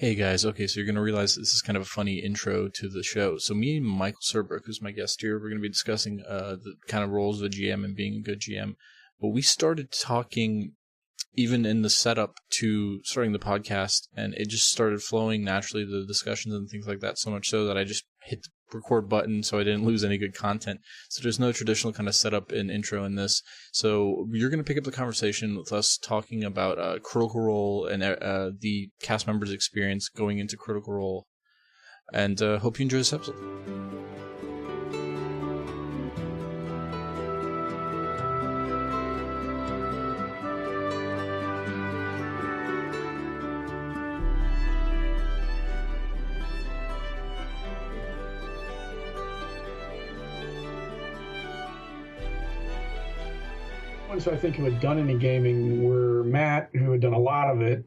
Hey guys, okay, so you're going to realize this is kind of a funny intro to the show. So me and Michael Surbrook, who's my guest here, we're going to be discussing the kind of roles of a GM and being a good GM. But we started talking even in the setup to starting the podcast, and it just started flowing naturally, the discussions and things like that, so much so that I just hit the record button so I didn't lose any good content. So there's no traditional kind of setup and intro in this. So you're going to pick up the conversation with us talking about Critical Role and the cast members' experience going into Critical Role. And hope you enjoy this episode. Ones I think who had done any gaming were Matt, who had done a lot of it.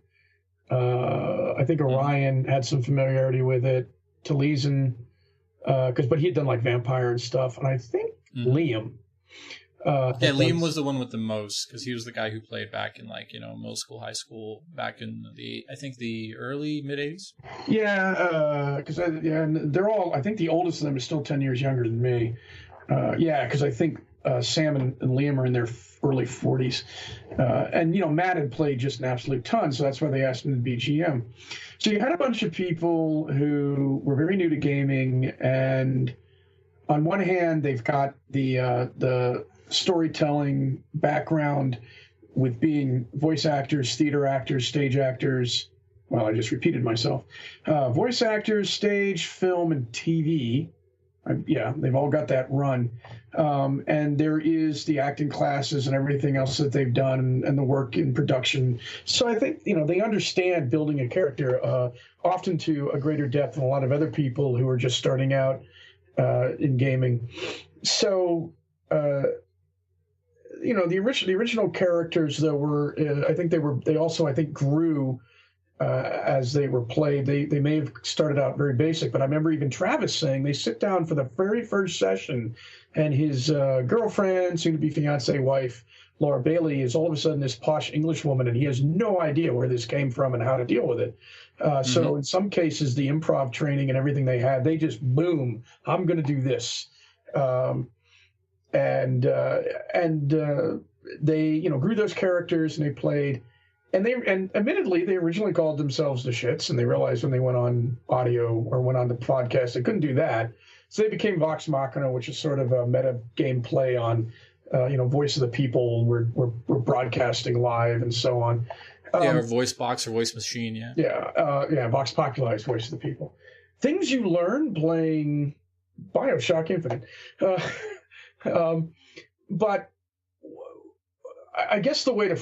I think Orion had some familiarity with it. Taliesin, but he had done like Vampire and stuff. And I think Liam. Liam was the one with the most, because he was the guy who played back in middle school, high school, back in the early mid 80s. Yeah, and they're all. I think the oldest of them is still 10 years younger than me. Because I think Sam and Liam are in their early 40s. And Matt had played just an absolute ton, so that's why they asked him to be GM. So you had a bunch of people who were very new to gaming, and on one hand, they've got the storytelling background with being voice actors, theater actors, stage actors. Well, I just repeated myself. Voice actors, stage, film, and TV. They've all got that run. And there is the acting classes and everything else that they've done and the work in production. So I think, they understand building a character often to a greater depth than a lot of other people who are just starting out in gaming. So, the original characters, though, were, they also grew as they were played. They may have started out very basic, but I remember even Travis saying they sit down for the very first session, and his girlfriend, soon-to-be fiancee wife, Laura Bailey, is all of a sudden this posh English woman, and he has no idea where this came from and how to deal with it. So in some cases, the improv training and everything they had, they just, boom, I'm going to do this. They, grew those characters, and they played. And admittedly, they originally called themselves the Shits, and they realized when they went on audio or went on the podcast, they couldn't do that. So they became Vox Machina, which is sort of a meta game play on, voice of the people. We're broadcasting live and so on. Or voice box or voice machine, yeah. Vox Populi, voice of the people. Things you learn playing BioShock Infinite. But I guess the way I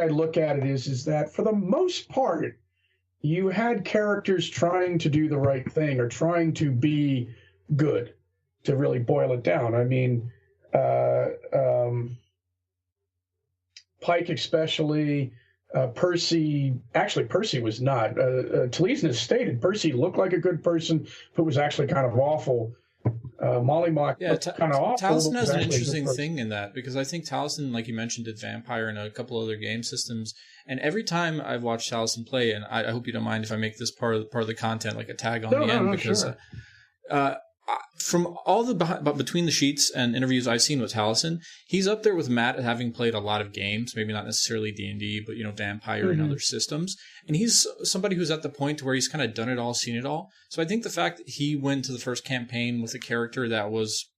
look at it is that for the most part, you had characters trying to do the right thing or trying to be good, to really boil it down. I mean, Pike especially, Percy was not. Taliesin has stated Percy looked like a good person, but was actually kind of awful. Molly Mock kind of awful. Taliesin has an interesting thing in that, because I think Taliesin, like you mentioned, did Vampire and a couple other game systems. And every time I've watched Taliesin play, and I hope you don't mind if I make this part of the content like a tag on the end, because sure. From all the between the sheets and interviews I've seen with Taliesin, he's up there with Matt, having played a lot of games, maybe not necessarily D&D, but Vampire and other systems. And he's somebody who's at the point where he's kind of done it all, seen it all. So I think the fact that he went to the first campaign with a character that was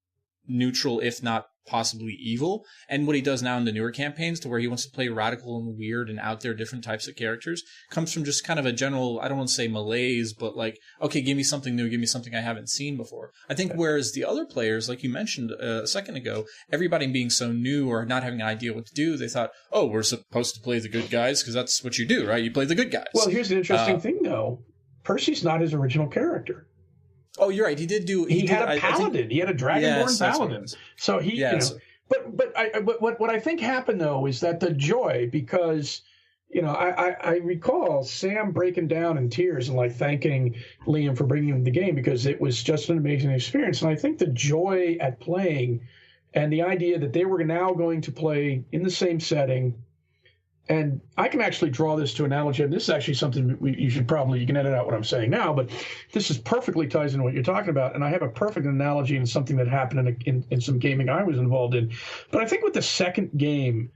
neutral, if not possibly evil, and what he does now in the newer campaigns, to where he wants to play radical and weird and out there different types of characters, comes from just kind of a general, I don't want to say malaise, but like, okay, give me something new, give me something I haven't seen before. I think whereas the other players, like you mentioned a second ago, everybody being so new or not having an idea what to do, they thought, oh, we're supposed to play the good guys because that's what you do, right? You play the good guys. Well, here's an interesting thing, though. Percy's not his original character. Oh, you're right. He did do. He had a paladin. He had a dragonborn paladin. So he. Yes. But what I think happened though is that the joy, because I recall Sam breaking down in tears and like thanking Liam for bringing him the game because it was just an amazing experience. And I think the joy at playing, and the idea that they were now going to play in the same setting, And I can actually draw this to analogy. And this is actually something you can edit out what I'm saying now, but this is perfectly ties into what you're talking about. And I have a perfect analogy in something that happened in some gaming I was involved in. But I think with the second game,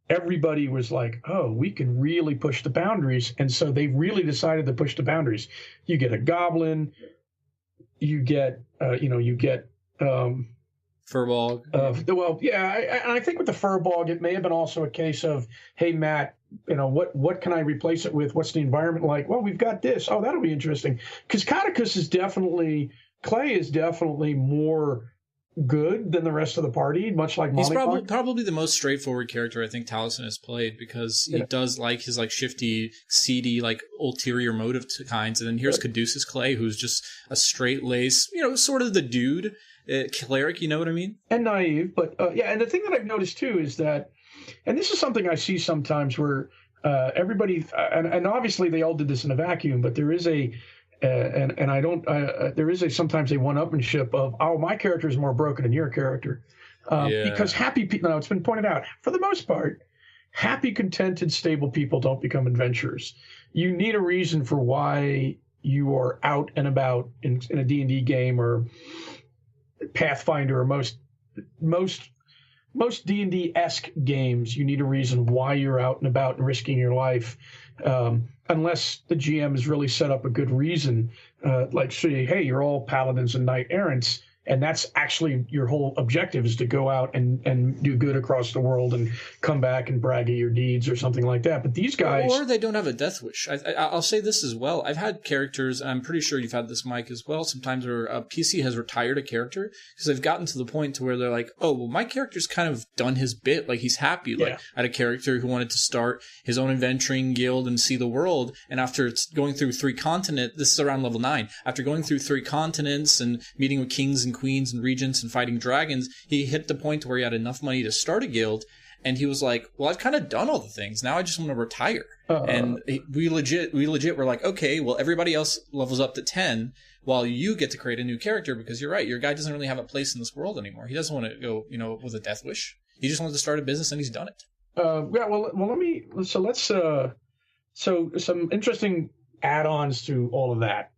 everybody was like, oh, we can really push the boundaries. And so they really decided to push the boundaries. You get a goblin, you get Furball. Well, yeah, I think with the Furball, it may have been also a case of, hey, Matt, what can I replace it with? What's the environment like? Well, we've got this. Oh, that'll be interesting. Because Clay is definitely more good than the rest of the party, much like He's Molly. probably the most straightforward character I think Taliesin has played, because he does like his like shifty, seedy, like ulterior motive kinds. And then here's Caduceus Clay, who's just a straight lace, sort of the dude. Cleric, you know what I mean? And naive, but and the thing that I've noticed too is that, and this is something I see sometimes where everybody, and obviously they all did this in a vacuum, but there is sometimes a one-upmanship of, oh, my character is more broken than your character, because happy people. Now it's been pointed out, for the most part, happy, contented, stable people don't become adventurers. You need a reason for why you are out and about in a D&D game or Pathfinder or most D&D-esque games. You need a reason why you're out and about and risking your life, unless the GM has really set up a good reason, like say, hey, you're all paladins and knight errants, and that's actually your whole objective, is to go out and do good across the world and come back and brag of your deeds or something like that. But these guys... Or they don't have a death wish. I'll say this as well. I've had characters, and I'm pretty sure you've had this, Mike, as well, sometimes where a PC has retired a character because they've gotten to the point to where they're like, oh, well, my character's kind of done his bit. Like, he's happy. Yeah. Like, I had a character who wanted to start his own adventuring guild and see the world, and after going through 3 continents, this is around level 9, after going through 3 continents and meeting with kings and queens and regents and fighting dragons, he hit the point where he had enough money to start a guild, and he was like, well, I've kind of done all the things, now I just want to retire. And we legit were like, okay, well, everybody else levels up to 10 while you get to create a new character, because you're right, your guy doesn't really have a place in this world anymore. He doesn't want to go with a death wish. He just wanted to start a business, and he's done it. So some interesting add-ons to all of that.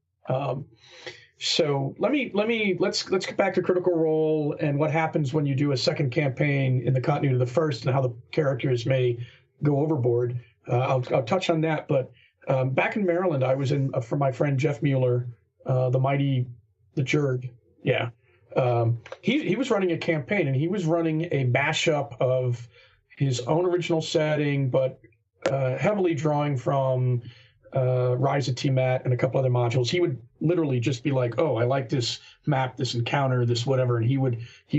So let's get back to Critical Role and what happens when you do a second campaign in the continuity of the first, and how the characters may go overboard. I'll touch on that, but back in Maryland, I was in for my friend Jeff Mueller, the Jurg. Yeah, he was running a campaign, and he was running a mashup of his own original setting, but heavily drawing from Rise of Tiamat and a couple other modules. He would literally just be like, oh, I like this map, this encounter, this whatever, and he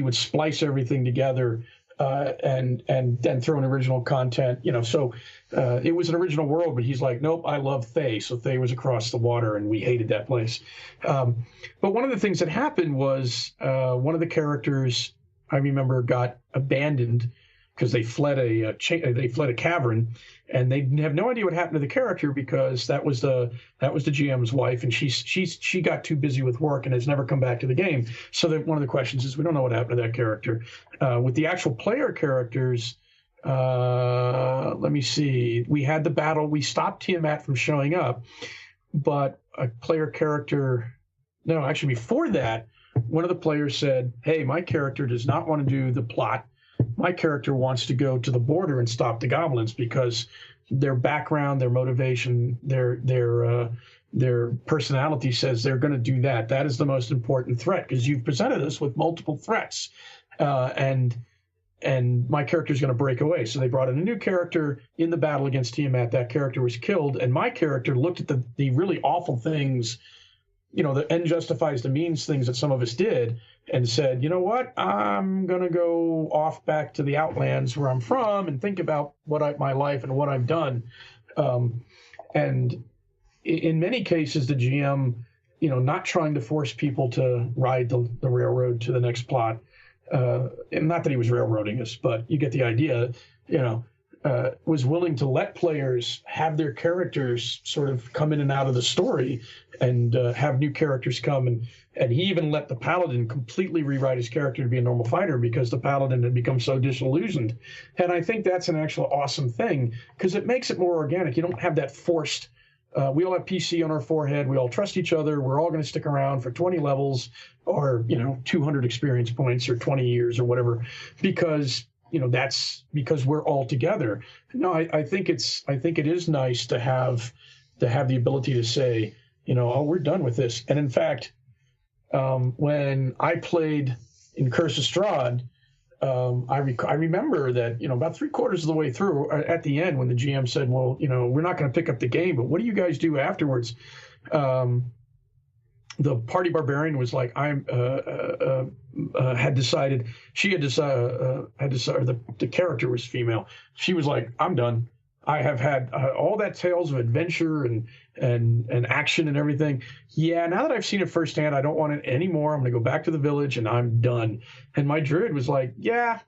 would splice everything together and then throw in original content. So it was an original world, but he's like, nope, I love Thay. So Thay was across the water, and we hated that place. But one of the things that happened was one of the characters, I remember, got abandoned because they fled a cavern, and they have no idea what happened to the character, because that was the GM's wife, and she got too busy with work and has never come back to the game. So one of the questions is, we don't know what happened to that character. With the actual player characters, let me see. We had the battle. We stopped Tiamat from showing up, but a player character. No, actually, before that, one of the players said, "Hey, my character does not want to do the plot. My character wants to go to the border and stop the goblins, because their background, their motivation, their personality says they're going to do that. That is the most important threat, because you've presented us with multiple threats, and my character is going to break away." So they brought in a new character in the battle against Tiamat. That character was killed, and my character looked at the really awful things, the end justifies the means things that some of us did, and said, you know what, I'm going to go off back to the Outlands where I'm from and think about my life and what I've done. And in many cases, the GM, not trying to force people to ride the railroad to the next plot. And not that he was railroading us, but you get the idea, was willing to let players have their characters sort of come in and out of the story, and have new characters come, and he even let the paladin completely rewrite his character to be a normal fighter because the paladin had become so disillusioned. And I think that's an actual awesome thing because it makes it more organic. You don't have that forced. We all have PC on our forehead. We all trust each other. We're all going to stick around for 20 levels or 200 experience points or 20 years or whatever, because that's because we're all together. No, I think it is nice to have the ability to say, oh, we're done with this. And in fact, when I played in Curse of Strahd, I remember that, about 3/4 of the way through, at the end, when the GM said, well, we're not going to pick up the game, but what do you guys do afterwards? The party barbarian was like, had decided, the character was female. She was like, I'm done. I have had all that tales of adventure and action and everything. Yeah, now that I've seen it firsthand, I don't want it anymore. I'm going to go back to the village and I'm done. And my druid was like, yeah,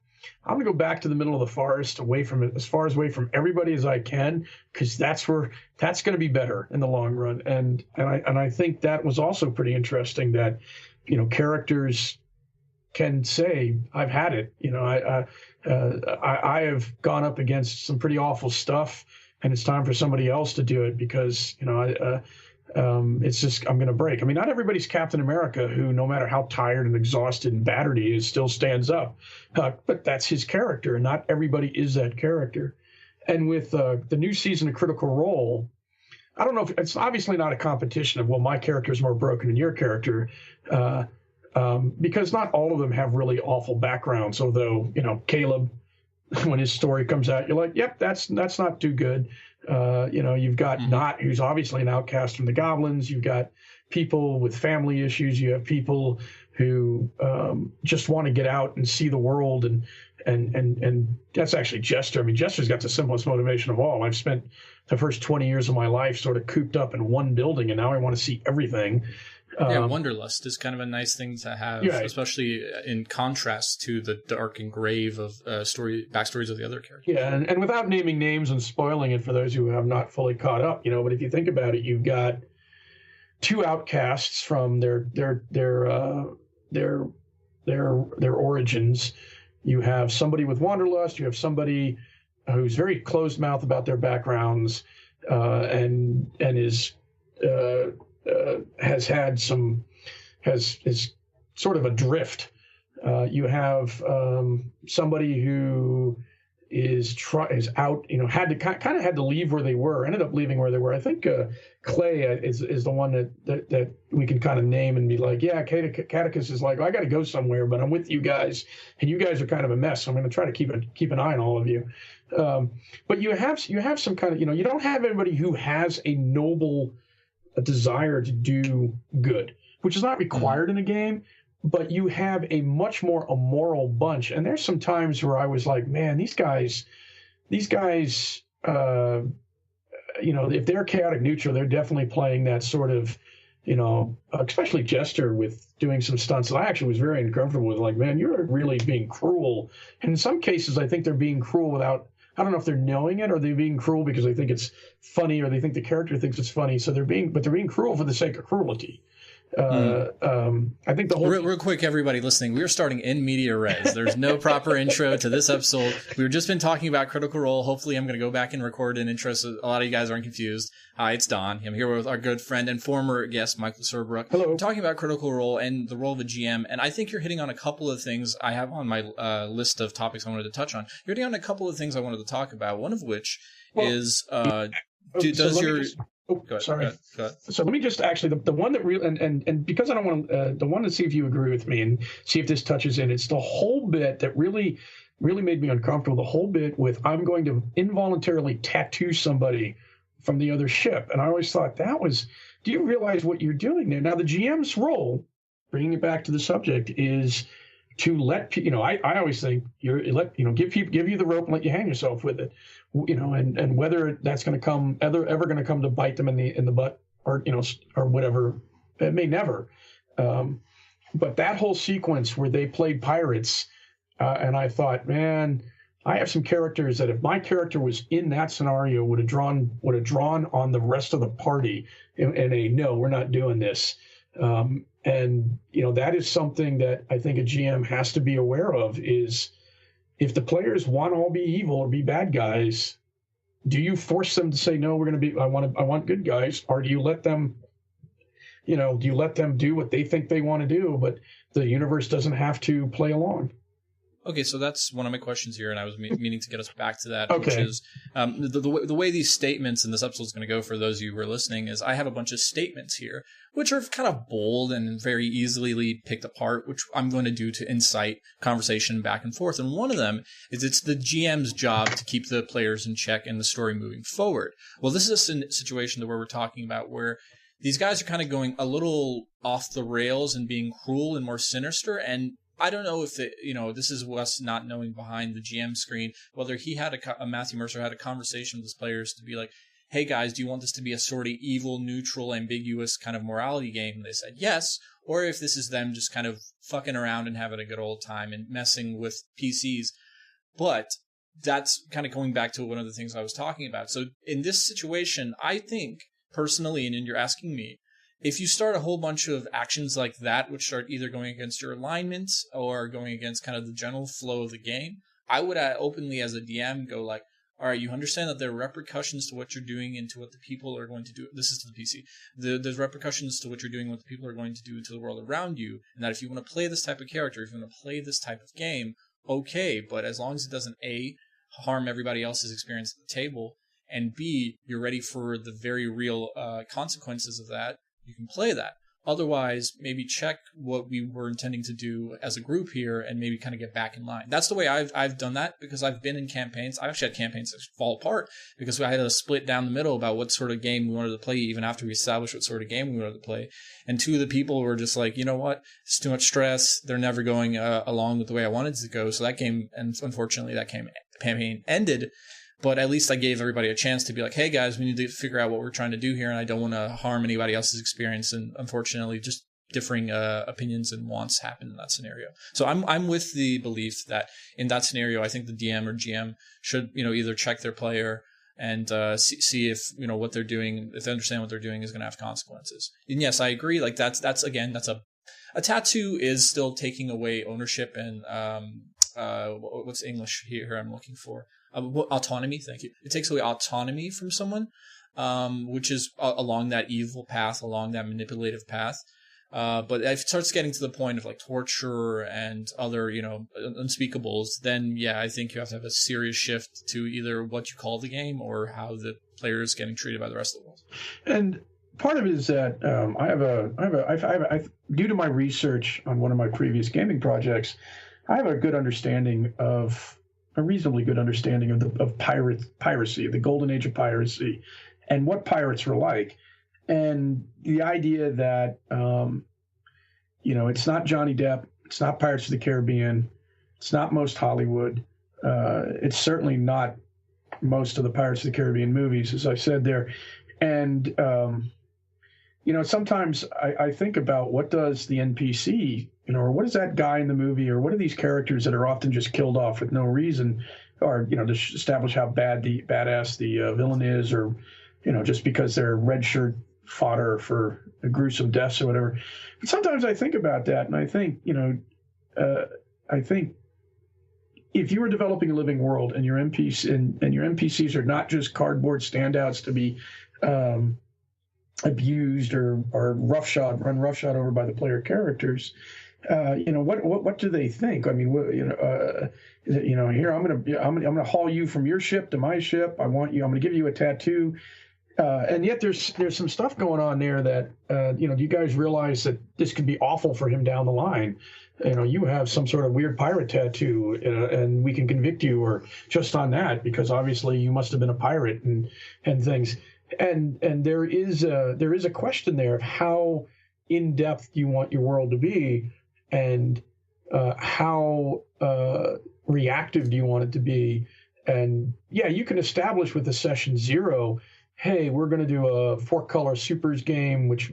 I'm going to go back to the middle of the forest, as far away from everybody as I can, because that's going to be better in the long run. And I think that was also pretty interesting that, characters can say, I've had it. I have gone up against some pretty awful stuff, and it's time for somebody else to do it because, it's just, I'm going to break. I mean, not everybody's Captain America who, no matter how tired and exhausted and battered he is, still stands up. But that's his character, and not everybody is that character. And with the new season of Critical Role, I don't know if it's obviously not a competition of, well, my character is more broken than your character, because not all of them have really awful backgrounds. Although, Caleb, when his story comes out, you're like, yep, that's not too good. You've got Not, who's obviously an outcast from the goblins. You've got people with family issues. You have people who just want to get out and see the world, and that's actually Jester. I mean, Jester's got the simplest motivation of all. I've spent the first 20 years of my life sort of cooped up in one building, and now I want to see everything. Wanderlust is kind of a nice thing to have, especially in contrast to the dark and grave of backstories of the other characters. Yeah, and without naming names and spoiling it for those who have not fully caught up, but if you think about it, you've got two outcasts from their origins. You have somebody with wanderlust. You have somebody who's very closed mouth about their backgrounds, and is. Is sort of adrift. You have somebody who is out, had to leave where they were, ended up leaving where they were. I think Clay is the one that we can kind of name and be like, yeah, Catechus is like, I got to go somewhere, but I'm with you guys, and you guys are kind of a mess. So I'm going to try to keep an eye on all of you. But you have some kind of, you don't have anybody who has a noble desire to do good, which is not required in a game, but you have a much more immoral bunch. And there's some times where I was like, man, these guys, if they're chaotic neutral, they're definitely playing that sort of, especially Jester with doing some stunts that I actually was very uncomfortable with. Like, man, you're really being cruel. And in some cases, I think they're being cruel without, I don't know if they're knowing it or they're being cruel because they think it's funny or they think the character thinks it's funny. So they're being cruel for the sake of cruelty. I think the whole real quick, everybody listening, we are starting in media res. There's no proper intro to this episode. We've just been talking about Critical Role. Hopefully I'm going to go back and record an intro so a lot of you guys aren't confused. Hi, it's Don. I'm here with our good friend and former guest, Michael Surbrook. Hello. We're talking about Critical Role and the role of a GM, and I think you're hitting on a couple of things I have on my list of topics I wanted to touch on. You're hitting on a couple of things I wanted to talk about, one of which is Go ahead. So let me just actually the one that really and because I don't want the one to see if you agree with me and see if this touches in. It's the whole bit that really made me uncomfortable. The whole bit with I'm going to involuntarily tattoo somebody from the other ship, and I always thought that was. Do you realize what you're doing there? Now the GM's role, bringing it back to the subject, is to let I always think give you the rope and let you hang yourself with it. And whether that's going to come ever going to come to bite them in the butt or whatever, it may never. But that whole sequence where they played pirates, and I thought, man, I have some characters that if my character was in that scenario would have drawn on the rest of the party in a no, we're not doing this. And that is something that I think a GM has to be aware of is if the players want to all be evil or be bad guys, do you force them to say no, we're going to be I want good guys, or do you let them do what they think they want to do, but the universe doesn't have to play along? Okay, so that's one of my questions here, and I was meaning to get us back to that, okay. Which is the way these statements in this episode is going to go for those of you who are listening is I have a bunch of statements here, which are kind of bold and very easily picked apart, which I'm going to do to incite conversation back and forth. And one of them is it's the GM's job to keep the players in check and the story moving forward. Well, this is a situation where we're talking about where these guys are kind of going a little off the rails and being cruel and more sinister, and I don't know if this is us not knowing behind the GM screen, whether he had Matthew Mercer had a conversation with his players to be like, hey guys, do you want this to be a sort of evil, neutral, ambiguous kind of morality game? And they said yes. Or if this is them just kind of fucking around and having a good old time and messing with PCs. But that's kind of going back to one of the things I was talking about. So in this situation, I think personally, and you're asking me, if you start a whole bunch of actions like that, which start either going against your alignments or going against kind of the general flow of the game, I would openly as a DM go like, all right, you understand that there are repercussions to what you're doing and to what the people are going to do. This is to the PC. There's repercussions to what you're doing and what the people are going to do to the world around you. And that if you want to play this type of character, if you want to play this type of game, okay. But as long as it doesn't, A, harm everybody else's experience at the table, and B, you're ready for the very real consequences of that, you can play that. Otherwise, maybe check what we were intending to do as a group here and maybe kind of get back in line. That's the way I've done that because I've been in campaigns. I've actually had campaigns that fall apart because I had to split down the middle about what sort of game we wanted to play even after we established what sort of game we wanted to play. And two of the people were just like, you know what? It's too much stress. They're never going along with the way I wanted it to go. So that game, and unfortunately that campaign ended. But at least I gave everybody a chance to be like, hey, guys, we need to figure out what we're trying to do here, and I don't want to harm anybody else's experience. And unfortunately, just differing opinions and wants happen in that scenario. So I'm with the belief that in that scenario, I think the DM or GM should either check their player and see if what they're doing, if they understand what they're doing, is going to have consequences. And yes, I agree. Like that's a tattoo is still taking away ownership and what's English here I'm looking for. Autonomy, thank you. It takes away autonomy from someone, which is along that evil path, along that manipulative path. But if it starts getting to the point of like torture and other, unspeakables, then yeah, I think you have to have a serious shift to either what you call the game or how the player is getting treated by the rest of the world. And part of it is that due to my research on one of my previous gaming projects, I have a reasonably good understanding of piracy, the golden age of piracy, and what pirates were like, and the idea that it's not Johnny Depp, it's not Pirates of the Caribbean, it's not most Hollywood, it's certainly not most of the Pirates of the Caribbean movies, as I said there, and sometimes I think about what does the NPC, or what is that guy in the movie, or what are these characters that are often just killed off with no reason, or, to establish how badass the villain is, or, just because they're red shirt fodder for gruesome deaths or whatever. But sometimes I think about that, and I think, I think if you were developing a living world and your NPCs are not just cardboard standouts to be abused or run roughshod over by the player characters, what do they think? I mean, here I'm gonna haul you from your ship to my ship. I'm gonna give you a tattoo, and yet there's some stuff going on there that do you guys realize that this could be awful for him down the line? You have some sort of weird pirate tattoo, and we can convict you or just on that because obviously you must have been a pirate and things. And there is a question there of how in depth you want your world to be, and how reactive do you want it to be. And yeah, you can establish with the session 0, hey, we're going to do a 4-color supers game, which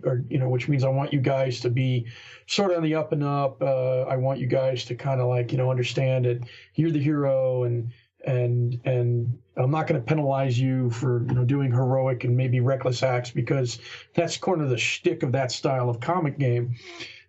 means I want you guys to be sort of on the up and up. I want you guys to kind of like understand it. You're the hero, and and I'm not going to penalize you for doing heroic and maybe reckless acts, because that's kind of the shtick of that style of comic game.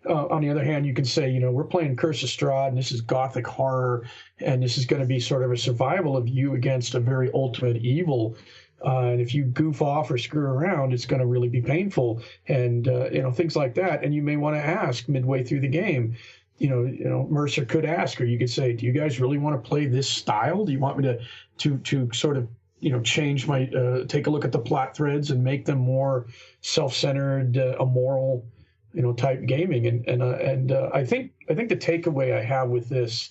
On the other hand, you can say, we're playing Curse of Strahd, and this is gothic horror, and this is going to be sort of a survival of you against a very ultimate evil. And if you goof off or screw around, it's going to really be painful, and things like that. And you may want to ask midway through the game. Mercer could ask, or you could say, do you guys really want to play this style? Do you want me to sort of change my take a look at the plot threads and make them more self-centered, immoral, type gaming? And I think the takeaway I have with this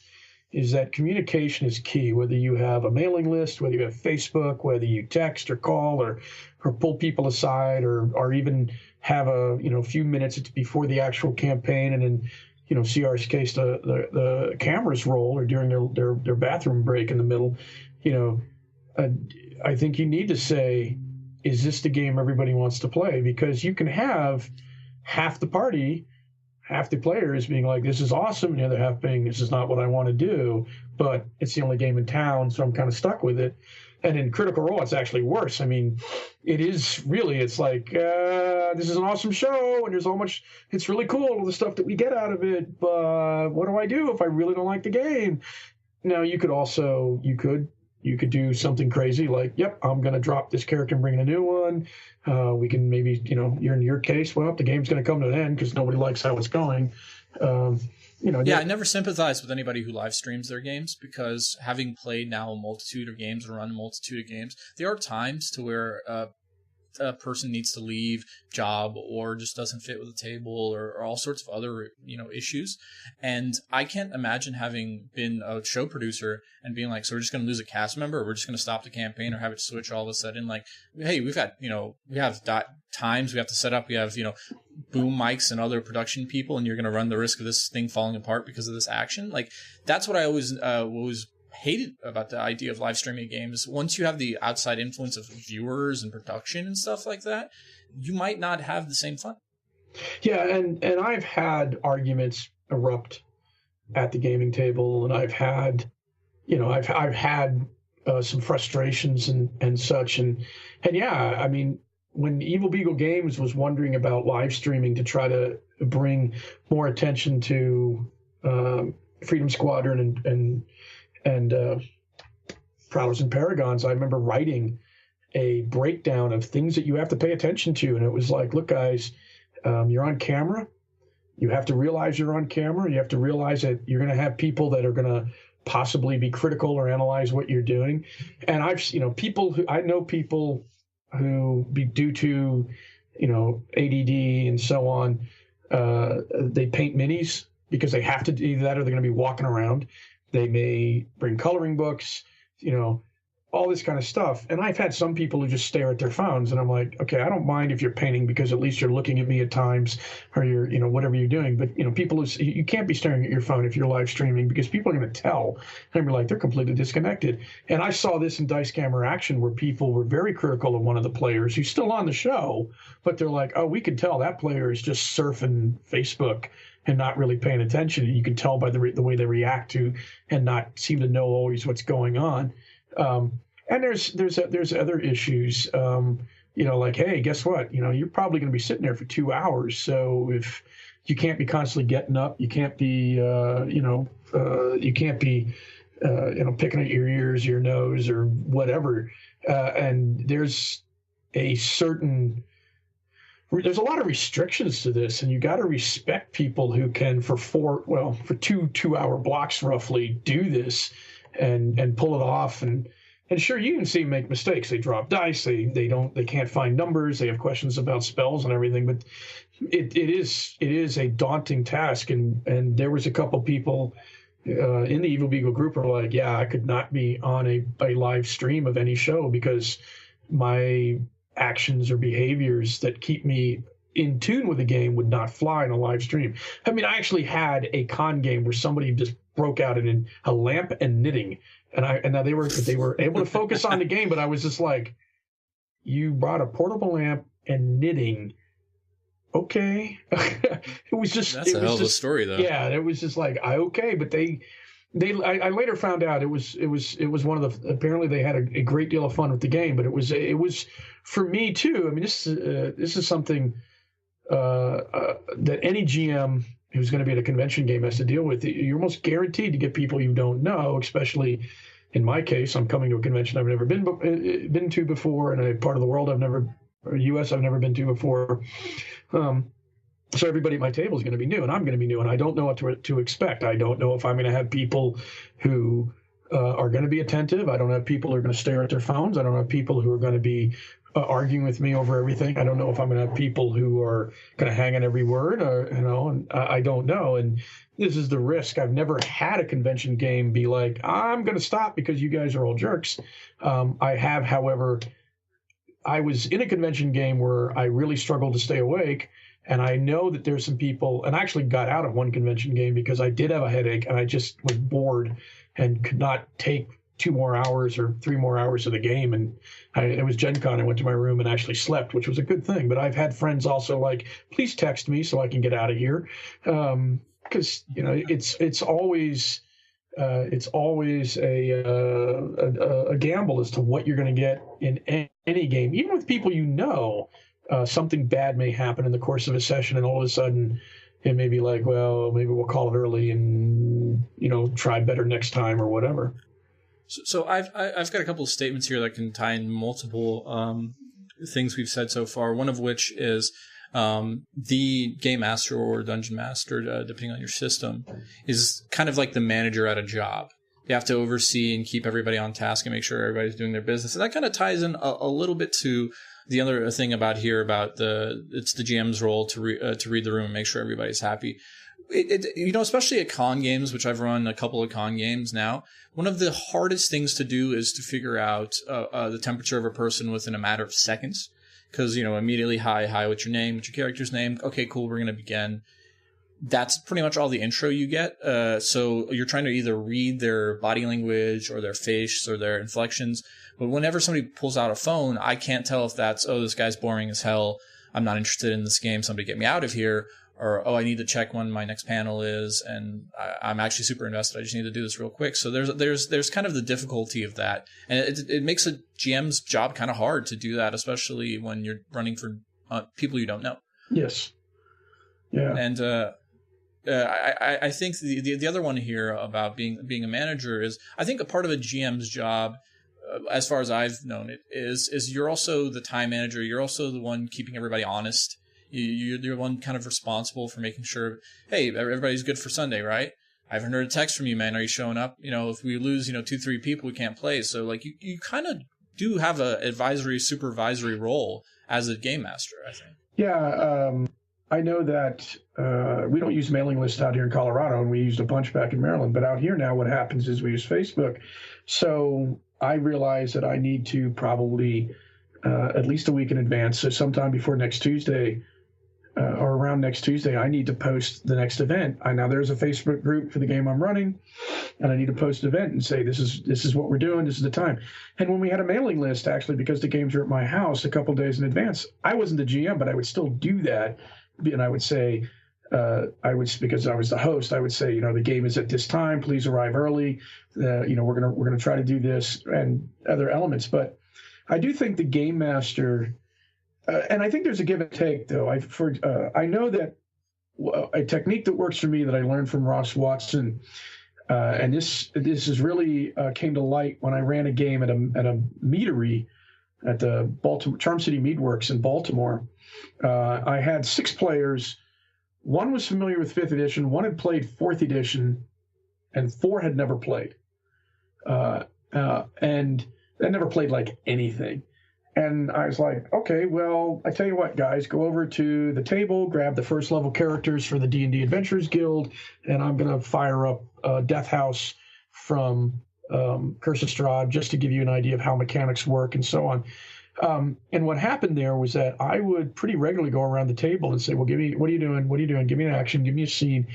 is that communication is key. Whether you have a mailing list, whether you have Facebook, whether you text or call or pull people aside, or even have a few minutes before the actual campaign, and then CR's case, the cameras roll, or during their bathroom break in the middle. I think you need to say, is this the game everybody wants to play? Because you can have half the party, half the players being like, this is awesome, and the other half being, this is not what I want to do, but it's the only game in town, so I'm kind of stuck with it. And in Critical Role, it's actually worse. I mean, it's like, this is an awesome show, and there's it's really cool, all the stuff that we get out of it, but what do I do if I really don't like the game? Now, you could do something crazy like, yep, I'm going to drop this character and bring in a new one. We can maybe, you're in your case, well, the game's going to come to an end because nobody likes how it's going. I never sympathize with anybody who live streams their games, because having played now a multitude of games or run a multitude of games, there are times to where a person needs to leave job or just doesn't fit with the table, or all sorts of other issues. And I can't imagine having been a show producer and being like, so we're just going to lose a cast member, or we're just going to stop the campaign, or have it switch all of a sudden. Like, hey, we have times we have to set up, we have boom mics and other production people, and you're going to run the risk of this thing falling apart because of this action. Like, that's what I always hated about the idea of live streaming games. Once you have the outside influence of viewers and production and stuff like that, you might not have the same fun. Yeah, and I've had arguments erupt at the gaming table, and I've had some frustrations and such, and yeah, I mean, when Evil Beagle Games was wondering about live streaming to try to bring more attention to Freedom Squadron and Prowlers and Paragons, I remember writing a breakdown of things that you have to pay attention to. And it was like, look, guys, you're on camera. You have to realize you're on camera. You have to realize that you're going to have people that are going to possibly be critical or analyze what you're doing. And I know people who, due to, ADD and so on, they paint minis because they have to, either that or they're going to be walking around. They may bring coloring books, all this kind of stuff. And I've had some people who just stare at their phones, and I'm like, okay, I don't mind if you're painting, because at least you're looking at me at times, or you're, whatever you're doing. But, people you can't be staring at your phone if you're live streaming, because people are going to tell. And you're like, they're completely disconnected. And I saw this in Dice Camera Action, where people were very critical of one of the players who's still on the show, but they're like, oh, we can tell that player is just surfing Facebook and not really paying attention. You can tell by the way they react to, and not seem to know always what's going on. And there's other issues, like, hey, guess what? You're probably going to be sitting there for 2 hours. So if you can't be constantly getting up, you can't be, picking at your ears, your nose, or whatever. And there's a lot of restrictions to this, and you got to respect people who can for 2-hour blocks roughly do this and pull it off. And sure, you can see them make mistakes. They drop dice. They can't find numbers. They have questions about spells and everything. But it is a daunting task. And there was a couple people in the Evil Beagle group who were like, yeah, I could not be on a live stream of any show, because my actions or behaviors that keep me in tune with the game would not fly in a live stream. I mean, I actually had a con game where somebody just broke out in a lamp and knitting, and now they were able to focus on the game, but I was just like, you brought a portable lamp and knitting. Okay. It was just, that's a hell of a story, though. Yeah, it was just like, okay, but they I later found out it was one of the, apparently they had a great deal of fun with the game, but it was for me too. I mean, this is something that any GM who's going to be at a convention game has to deal with. You're almost guaranteed to get people you don't know, especially in my case. I'm coming to a convention I've never been to before, and a part of the world U.S. I've never been to before. So everybody at my table is going to be new, and I'm going to be new, and I don't know what to expect. I don't know if I'm going to have people who are going to be attentive. I don't have people who are going to stare at their phones. I don't have people who are going to be arguing with me over everything. I don't know if I'm going to have people who are going to hang on every word, and I don't know. And this is the risk. I've never had a convention game be like, I'm going to stop because you guys are all jerks. I have, however, I was in a convention game where I really struggled to stay awake. And I know that there's some people, and I actually got out of one convention game because I did have a headache and I just was bored and could not take 2 more hours or 3 more hours of the game. And it was Gen Con. I went to my room and actually slept, which was a good thing. But I've had friends also like, please text me so I can get out of here. Because, it's always a gamble as to what you're going to get in any game, even with people something bad may happen in the course of a session, and all of a sudden it may be like, well, maybe we'll call it early and, try better next time or whatever. So I've got a couple of statements here that can tie in multiple things we've said so far, one of which is the game master or dungeon master, depending on your system, is kind of like the manager at a job. You have to oversee and keep everybody on task and make sure everybody's doing their business. And that kind of ties in a little bit to the other thing about it's the GM's role to read the room and make sure everybody's happy. Especially at con games, which I've run a couple of con games now, one of the hardest things to do is to figure out the temperature of a person within a matter of seconds. Because, immediately, hi, what's your name? What's your character's name? Okay, cool, we're going to begin. That's pretty much all the intro you get. So you're trying to either read their body language or their face or their inflections. But whenever somebody pulls out a phone, I can't tell if that's, this guy's boring as hell, I'm not interested in this game, somebody get me out of here. Or, I need to check when my next panel is, and I'm actually super invested. I just need to do this real quick. So there's kind of the difficulty of that. And it makes a GM's job kind of hard to do that, especially when you're running for people you don't know. Yes. Yeah. And I think the other one here about being a manager is, I think a part of a GM's job, as far as I've known it, is you're also the time manager. You're also the one keeping everybody honest. You're the one kind of responsible for making sure, hey, everybody's good for Sunday, right? I haven't heard a text from you, man. Are you showing up? If we lose, 2-3 people, we can't play. So, like, you kind of do have a supervisory role as a game master, I think. Yeah, I know that we don't use mailing lists out here in Colorado, and we used a bunch back in Maryland. But out here now, what happens is we use Facebook. So I realize that I need to probably at least a week in advance, so sometime before next Tuesday, or around next Tuesday, I need to post the next event. Now there's a Facebook group for the game I'm running, and I need to post an event and say, this is what we're doing, this is the time. And when we had a mailing list, actually, because the games were at my house a couple days in advance, I wasn't the GM, but I would still do that. And I would say, because I was the host, I would say, the game is at this time, please arrive early. We're gonna try to do this and other elements. But I do think the game master, and I think there's a give and take, though. I know that a technique that works for me that I learned from Ross Watson, and this is really came to light when I ran a game at a meadery at the Charm City Meadworks in Baltimore. I had 6 players. 1 was familiar with 5th edition, 1 had played 4th edition, and 4 had never played. And they never played like anything. And I was like, okay, well, I tell you what, guys, go over to the table, grab the first level characters for the D&D Adventurers Guild, and I'm going to fire up Death House from Curse of Strahd just to give you an idea of how mechanics work and so on. And what happened there was that I would pretty regularly go around the table and say, well, what are you doing? What are you doing? Give me an action. Give me a scene.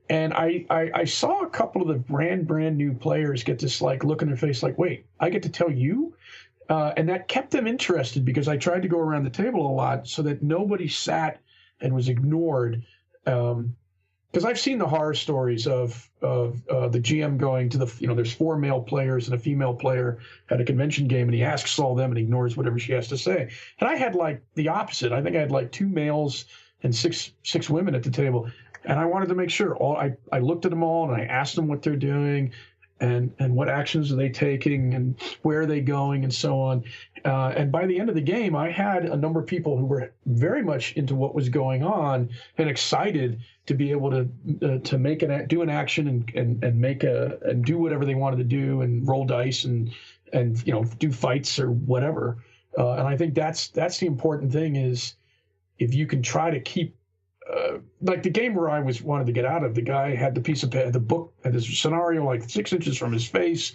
And I saw a couple of the brand new players get this like look in their face like, wait, I get to tell you? And that kept them interested because I tried to go around the table a lot so that nobody sat and was ignored. But because I've seen the horror stories of the GM going to there's 4 male players and a female player at a convention game, and he asks all them and ignores whatever she has to say. And I had like the opposite. I think I had like 2 males and six women at the table, and I wanted to make sure I looked at them all and I asked them what they're doing, and what actions are they taking and where are they going and so on. And by the end of the game, I had a number of people who were very much into what was going on and excited to be able to do an action and do whatever they wanted to do and roll dice and do fights or whatever. And I think that's the important thing is if you can try to keep like the game where I wanted to get out of, the guy had the book had this scenario like 6 inches from his face,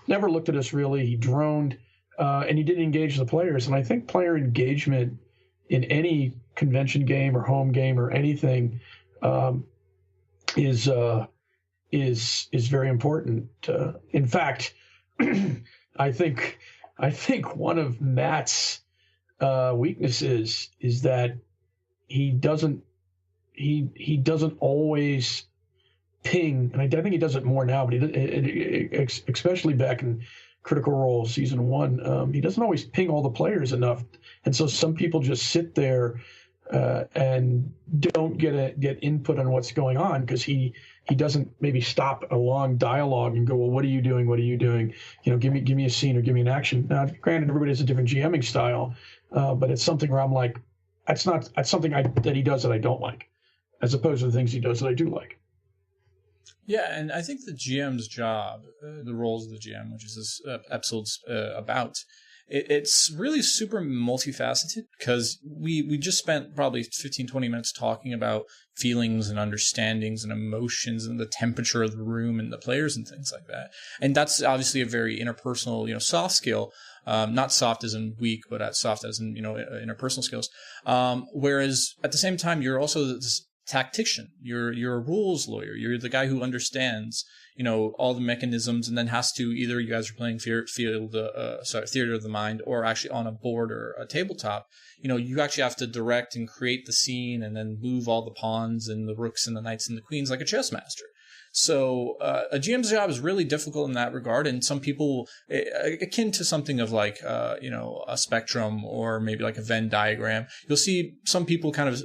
never looked at us really. He droned, and he didn't engage the players. And I think player engagement in any convention game or home game or anything is very important. In fact, I think one of Matt's weaknesses is that he doesn't always ping, and I think he does it more now, but especially back in Critical Role Season 1, he doesn't always ping all the players enough, and so some people just sit there and don't get input on what's going on because he doesn't maybe stop a long dialogue and go, well, what are you doing? What are you doing? Give me a scene or give me an action. Now, granted, everybody has a different GMing style, but it's something where I'm like, that's something that he does that I don't like, as opposed to the things he does that I do like. Yeah, and I think the GM's job, the roles of the GM, which is this episode's about, it's really super multifaceted because we just spent probably 15, 20 minutes talking about feelings and understandings and emotions and the temperature of the room and the players and things like that. And that's obviously a very interpersonal, soft skill. Not soft as in weak, but soft as in, interpersonal skills. Whereas at the same time, you're also this tactician. You're a rules lawyer. You're the guy who understands, all the mechanisms, and then has to either you guys are playing theater of the mind, or actually on a board or a tabletop. You actually have to direct and create the scene, and then move all the pawns and the rooks and the knights and the queens like a chess master. So a GM's job is really difficult in that regard, and some people, akin to something of like, a spectrum or maybe like a Venn diagram, you'll see some people kind of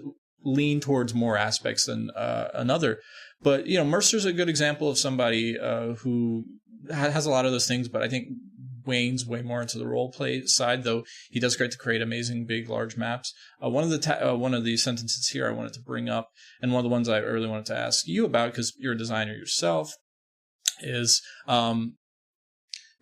lean towards more aspects than another. But, Mercer's a good example of somebody who has a lot of those things, but I think Wayne's way more into the role play side, though he does great to create amazing, big, large maps. One of the sentences here I wanted to bring up, and one of the ones I really wanted to ask you about, because you're a designer yourself, is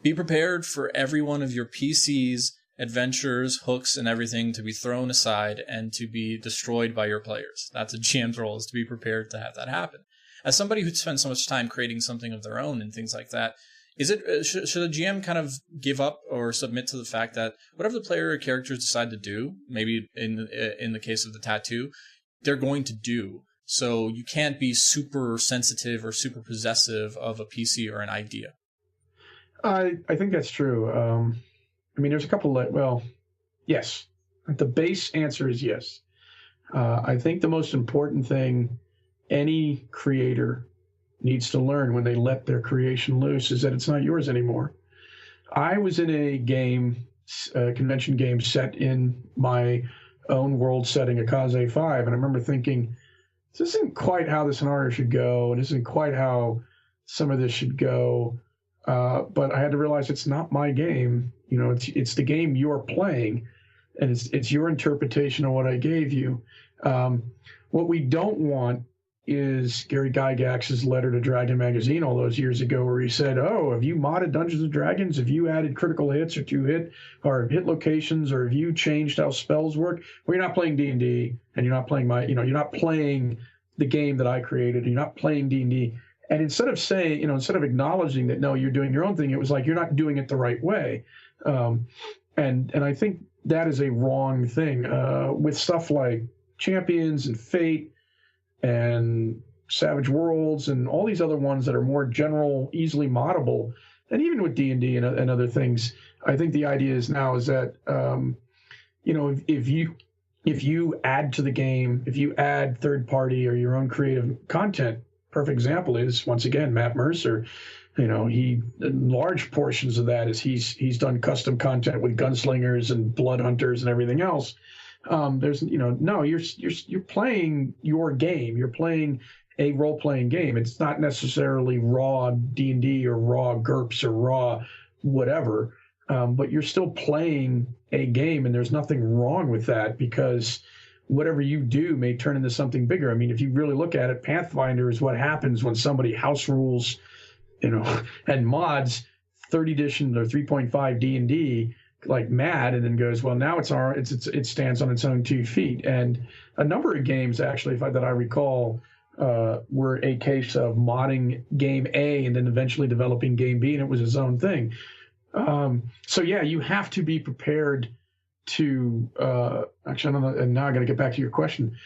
be prepared for every one of your PC's adventures, hooks, and everything to be thrown aside and to be destroyed by your players. That's a GM's role, is to be prepared to have that happen. As somebody who spends so much time creating something of their own and things like that, should a GM kind of give up or submit to the fact that whatever the player or characters decide to do, maybe in the case of the tattoo, they're going to do. So you can't be super sensitive or super possessive of a PC or an idea. I think that's true. There's a couple yes. The base answer is yes. I think the most important thing any creator needs to learn when they let their creation loose is that it's not yours anymore. I was in a convention game set in my own world setting, Akaze 5, and I remember thinking, this isn't quite how the scenario should go, and this isn't quite how some of this should go. But I had to realize it's not my game. It's the game you're playing, and it's your interpretation of what I gave you. What we don't want is Gary Gygax's letter to Dragon Magazine all those years ago, where he said, "Oh, have you modded Dungeons and Dragons? Have you added critical hits or 2-hit or hit locations, or have you changed how spells work?" Well, you're not playing D&D, and you're not playing you're not playing the game that I created. You're not playing D&D. And instead of acknowledging that, no, you're doing your own thing, it was like, you're not doing it the right way. And I think that is a wrong thing. With stuff like Champions and Fate and Savage Worlds and all these other ones that are more general, easily moddable, and even with D&D and other things, I think the idea is that, if you if you add to the game, if you add third party or your own creative content, perfect example is, once again, Matt Mercer. He large portions of that is he's done custom content with gunslingers and blood hunters and everything else. You're playing your game. You're playing a role playing game. It's not necessarily raw D&D or raw GURPS or raw whatever, but you're still playing a game, and there's nothing wrong with that, because whatever you do may turn into something bigger. I mean, if you really look at it, Pathfinder is what happens when somebody house rules, and mods 3rd edition or 3.5 D&D like mad, and then goes, well, now it stands on its own 2 feet. And a number of games, actually, that I recall, were a case of modding game A and then eventually developing game B, and it was its own thing. So yeah, you have to be prepared to. Actually, I don't know. And now I got to get back to your question.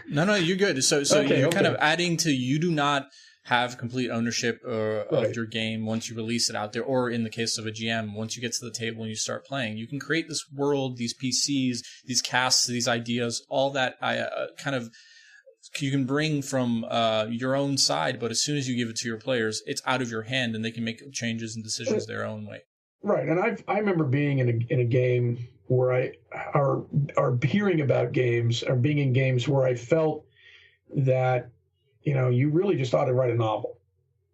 No, you're good. So you're kind of adding to, you do not have complete ownership of your game once you release it out there, or in the case of a GM, once you get to the table and you start playing, you can create this world, these PCs, these casts, these ideas, all that you can bring from your own side, but as soon as you give it to your players, it's out of your hand and they can make changes and decisions their own way. Right, and I remember being in a game where are hearing about games, or being in games where I felt that you really just ought to write a novel,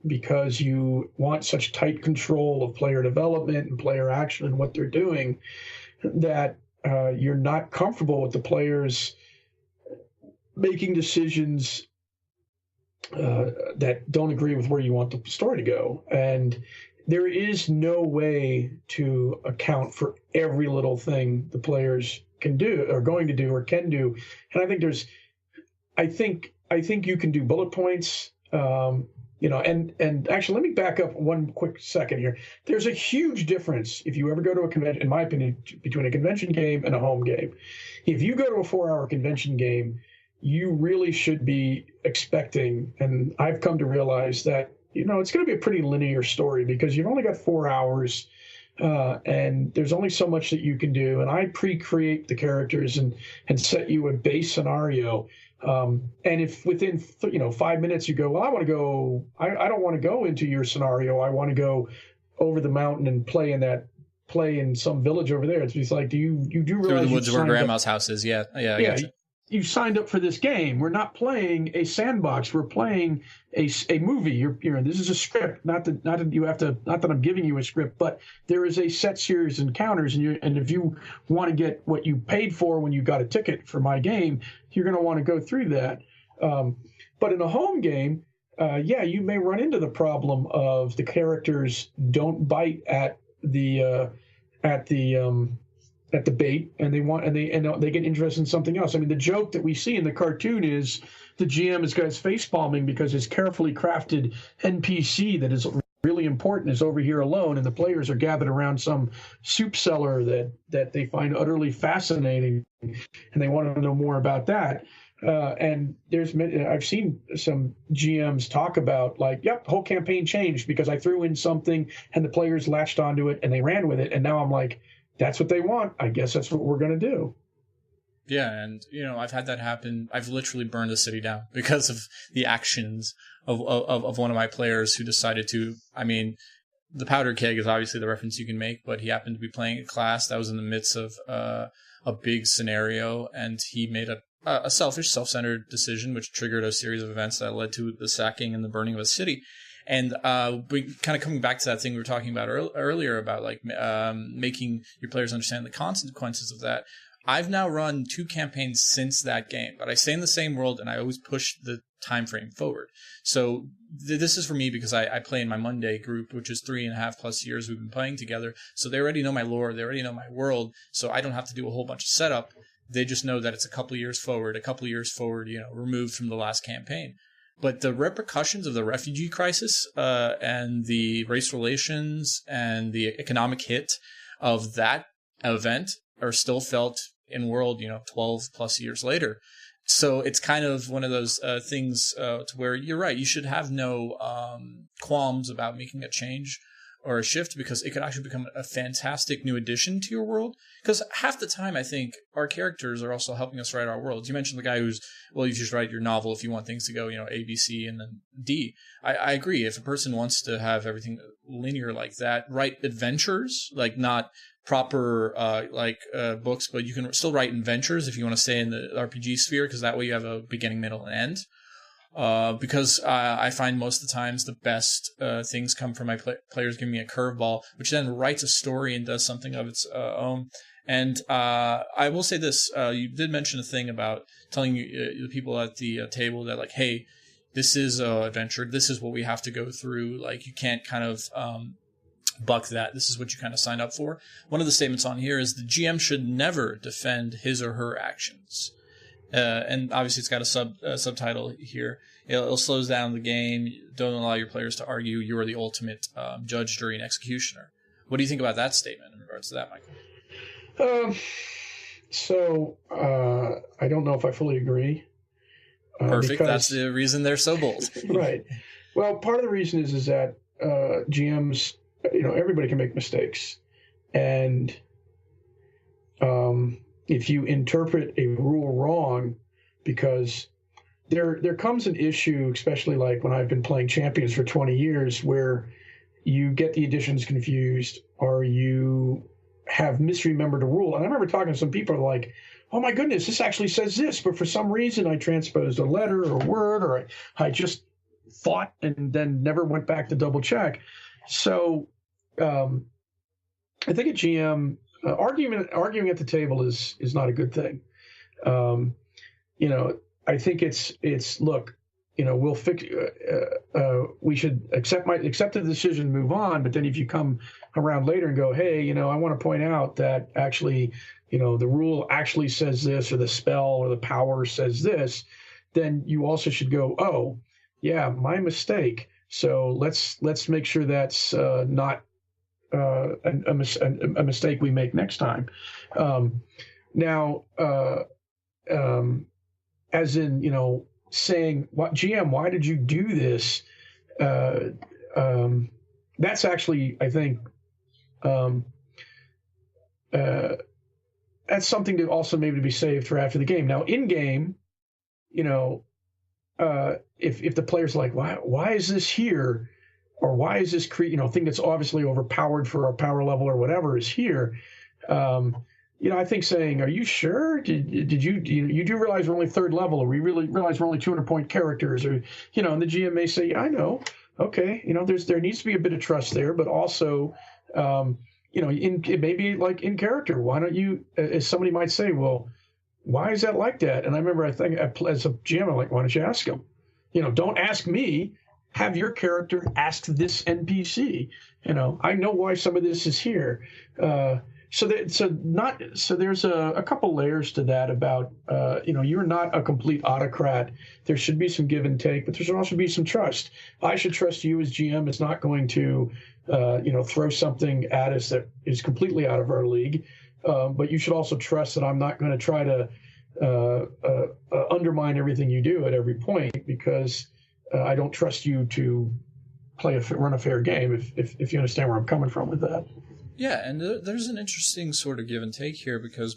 because you want such tight control of player development and player action and what they're doing, that you're not comfortable with the players making decisions that don't agree with where you want the story to go. And there is no way to account for every little thing the players can do, or going to do, or can do. And I think you can do bullet points, and actually, let me back up one quick second here. There's a huge difference, if you ever go to a convention, in my opinion, between a convention game and a home game. If you go to a 4-hour convention game, you really should be expecting, and I've come to realize that, it's going to be a pretty linear story, because you've only got 4 hours, and there's only so much that you can do. And I pre-create the characters and set you a base scenario. And if within 5 minutes you go, well, I don't want to go into your scenario. I want to go over the mountain and play in some village over there. It's just like, you do realize through the woods where grandma's house is. Yeah. I gotcha. You signed up for this game. We're not playing a sandbox. We're playing a movie. This is a script. Not that I'm giving you a script, but there is a set series of encounters, and if you want to get what you paid for when you got a ticket for my game, you're going to want to go through that. But in a home game, you may run into the problem of the characters don't bite at the bait, and they get interested in something else. I mean, the joke that we see in the cartoon is the GM is face palming because his carefully crafted NPC that is really important is over here alone, and the players are gathered around some soup cellar that they find utterly fascinating, and they want to know more about that. And I've seen some GMs talk about, like, yep, the whole campaign changed because I threw in something and the players latched onto it and they ran with it, and now I'm like, that's what they want. I guess that's what we're going to do. Yeah, and I've had that happen. I've literally burned a city down because of the actions of one of my players who decided to. I mean, the powder keg is obviously the reference you can make, but he happened to be playing a class that was in the midst of a big scenario, and he made a selfish, self-centered decision, which triggered a series of events that led to the sacking and the burning of a city. And we kind of coming back to that thing we were talking about earlier about making your players understand the consequences of that. I've now run 2 campaigns since that game, but I stay in the same world and I always push the time frame forward. So this is for me because I play in my Monday group, which is 3.5+ years we've been playing together. So they already know my lore, they already know my world, so I don't have to do a whole bunch of setup. They just know that it's a couple years forward, removed from the last campaign. But the repercussions of the refugee crisis and the race relations and the economic hit of that event are still felt in world, 12+ years later. So it's kind of one of those things to where you're right. You should have no qualms about making a change or a shift, because it could actually become a fantastic new addition to your world. Because half the time, I think our characters are also helping us write our worlds. You mentioned the guy who's, well, you just write your novel if you want things to go, A, B, C, and then D. I agree. If a person wants to have everything linear like that, write adventures, like not proper books, but you can still write adventures if you want to stay in the RPG sphere, because that way you have a beginning, middle, and end. Because I find most of the times the best things come from my players giving me a curveball, which then writes a story and does something of its own. And I will say this: you did mention a thing about telling the people at the table that, like, hey, this is an adventure. This is what we have to go through. Like, you can't kind of buck that. This is what you kind of signed up for. One of the statements on here is the GM should never defend his or her actions. And obviously it's got a subtitle here. It slows down the game. Don't allow your players to argue. You are the ultimate judge, jury, and executioner. What do you think about that statement in regards to that, Michael? So I don't know if I fully agree. Perfect. That's the reason they're so bold. Right. Well, part of the reason is that GMs, everybody can make mistakes. And if you interpret a rule wrong, because there comes an issue, especially like when I've been playing Champions for 20 years, where you get the additions confused or you have misremembered a rule. And I remember talking to some people like, oh my goodness, this actually says this, but for some reason I transposed a letter or a word, or I just thought and then never went back to double check. So I think a GM arguing at the table is not a good thing. I think it's look, we'll fix. We should accept the decision, move on. But then if you come around later and go, hey, I want to point out that actually, the rule actually says this, or the spell or the power says this, then you also should go, oh, yeah, my mistake. So let's make sure that's not a mistake we make next time. As in, saying, "What GM? Why did you do this?" That's actually, I think, that's something to also maybe to be saved for after the game. Now, in game, if the player's like, why is this here? Or why is this thing that's obviously overpowered for a power level or whatever is here? I think saying, "Are you sure? Did you do realize we're only third level, or we really realize we're only 200-point characters?" Or and the GM may say, "Yeah, I know. Okay, there needs to be a bit of trust there, but also, it may be like in character. Why don't you?" As somebody might say, "Well, why is that like that?" And I remember, I think as a GM, I'm like, "Why don't you ask him? Don't ask me. Have your character ask this NPC. I know why some of this is here." So there's a couple layers to that about, you're not a complete autocrat. There should be some give and take, but there should also be some trust. I should trust you as GM. It's not going to, throw something at us that is completely out of our league. But you should also trust that I'm not going to try to undermine everything you do at every point, because I don't trust you to run a fair game, if you understand where I'm coming from with that. Yeah, and there's an interesting sort of give and take here, because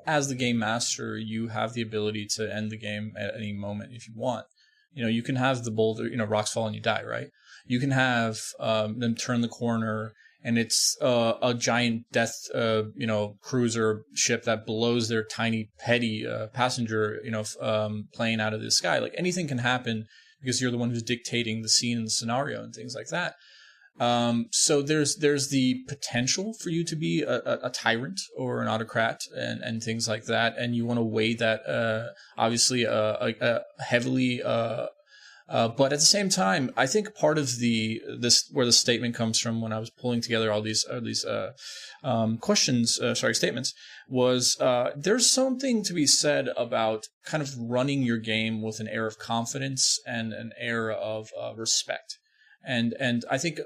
as the game master, you have the ability to end the game at any moment if you want. You can have the boulder, rocks fall and you die, right? You can have them turn the corner and it's a giant death, cruiser ship that blows their tiny, petty passenger, plane out of the sky. Like, anything can happen because you're the one who's dictating the scene and the scenario and things like that. So there's the potential for you to be a tyrant or an autocrat and things like that, and you want to weigh that obviously heavily. But at the same time, I think part of where the statement comes from, when I was pulling together all these statements, was there's something to be said about kind of running your game with an air of confidence and an air of respect. And I think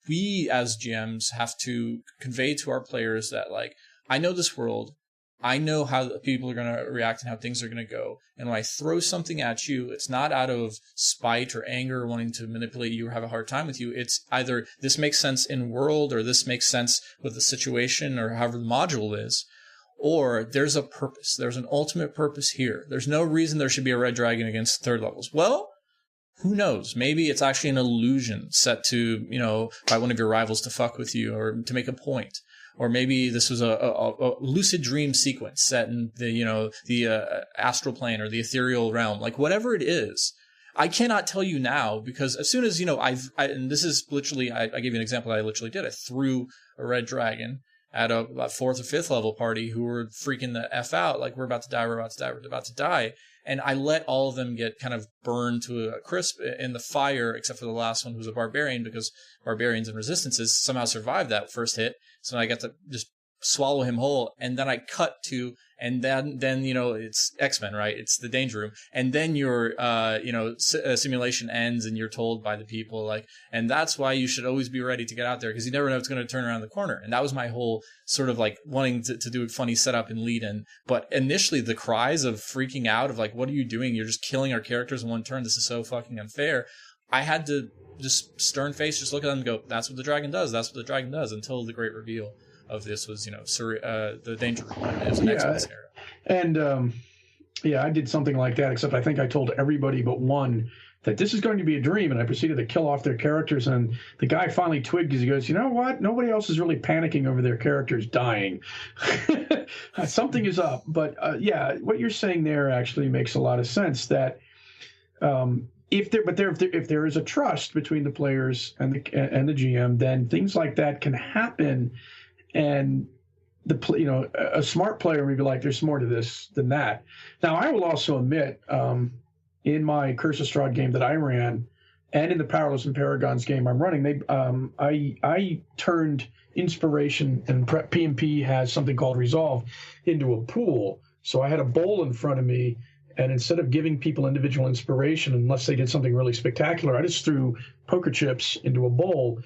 we as GMs have to convey to our players that, like, I know this world, I know how people are going to react and how things are going to go. And when I throw something at you, it's not out of spite or anger or wanting to manipulate you or have a hard time with you. It's either this makes sense in world, or this makes sense with the situation, or however the module is, or there's a purpose. There's an ultimate purpose here. There's no reason there should be a red dragon against third levels. Well, who knows? Maybe it's actually an illusion set to, by one of your rivals to fuck with you or to make a point. Or maybe this was a lucid dream sequence set in the astral plane or the ethereal realm, like whatever it is. I cannot tell you now, because as soon as, and this is literally, I gave you an example I literally did. I threw a red dragon at a 4th or 5th level party who were freaking the F out, like we're about to die, we're about to die. And I let all of them get kind of burned to a crisp in the fire, except for the last one, who's a barbarian, because barbarians and resistances somehow survived that first hit. So I got to just swallow him whole. And then I cut to, and then it's X-Men, right? It's the danger room. And then your, simulation ends and you're told by the people, like, and that's why you should always be ready to get out there, because you never know it's going to turn around the corner. And that was my whole sort of like wanting to do a funny setup and lead in. But initially the cries of freaking out of like, what are you doing? You're just killing our characters in one turn. This is so fucking unfair. I had to just stern face, just look at them and go, that's what the dragon does. That's what the dragon does, until the great reveal of this was, the danger room. It was an X-Men scenario. And, I did something like that, except I think I told everybody but one that this is going to be a dream, and I proceeded to kill off their characters, and the guy finally twigged because he goes, you know what? Nobody else is really panicking over their characters dying. Something is up. But, what you're saying there actually makes a lot of sense, that if there is a trust between the players and the GM, then things like that can happen. And a smart player would be like, there's more to this than that. Now, I will also admit, in my Curse of Strahd game that I ran, and in the Powerless and Paragons game I'm running, I turned inspiration, and P&P has something called Resolve, into a pool. So I had a bowl in front of me, and instead of giving people individual inspiration, unless they did something really spectacular, I just threw poker chips into a bowl.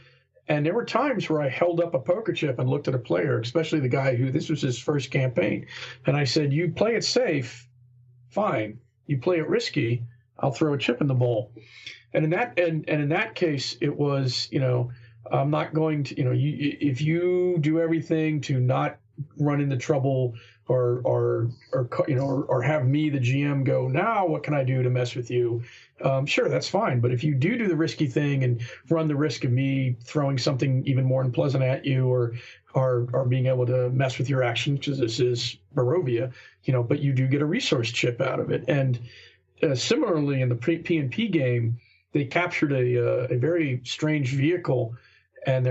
And there were times where I held up a poker chip and looked at a player, especially the guy who this was his first campaign. And I said, you play it safe, fine. You play it risky, I'll throw a chip in the bowl. And in that case, it was, I'm not going to, if you do everything to not run into trouble or have me, the GM, go, now what can I do to mess with you? Sure, that's fine. But if you do the risky thing and run the risk of me throwing something even more unpleasant at you, or being able to mess with your action, because this is Barovia, but you do get a resource chip out of it. And similarly, in the P&P game, they captured a very strange vehicle, and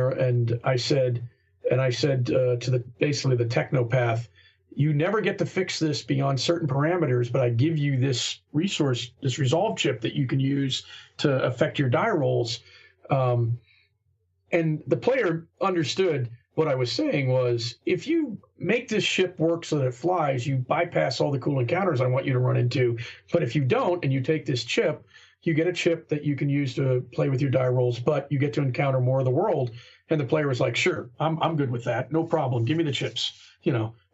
I said to basically the technopath, you never get to fix this beyond certain parameters, but I give you this resource, this resolve chip that you can use to affect your die rolls. And the player understood what I was saying was, if you make this ship work so that it flies, you bypass all the cool encounters I want you to run into. But if you don't, and you take this chip, you get a chip that you can use to play with your die rolls, but you get to encounter more of the world. And the player was like, sure, I'm good with that. No problem. Give me the chips,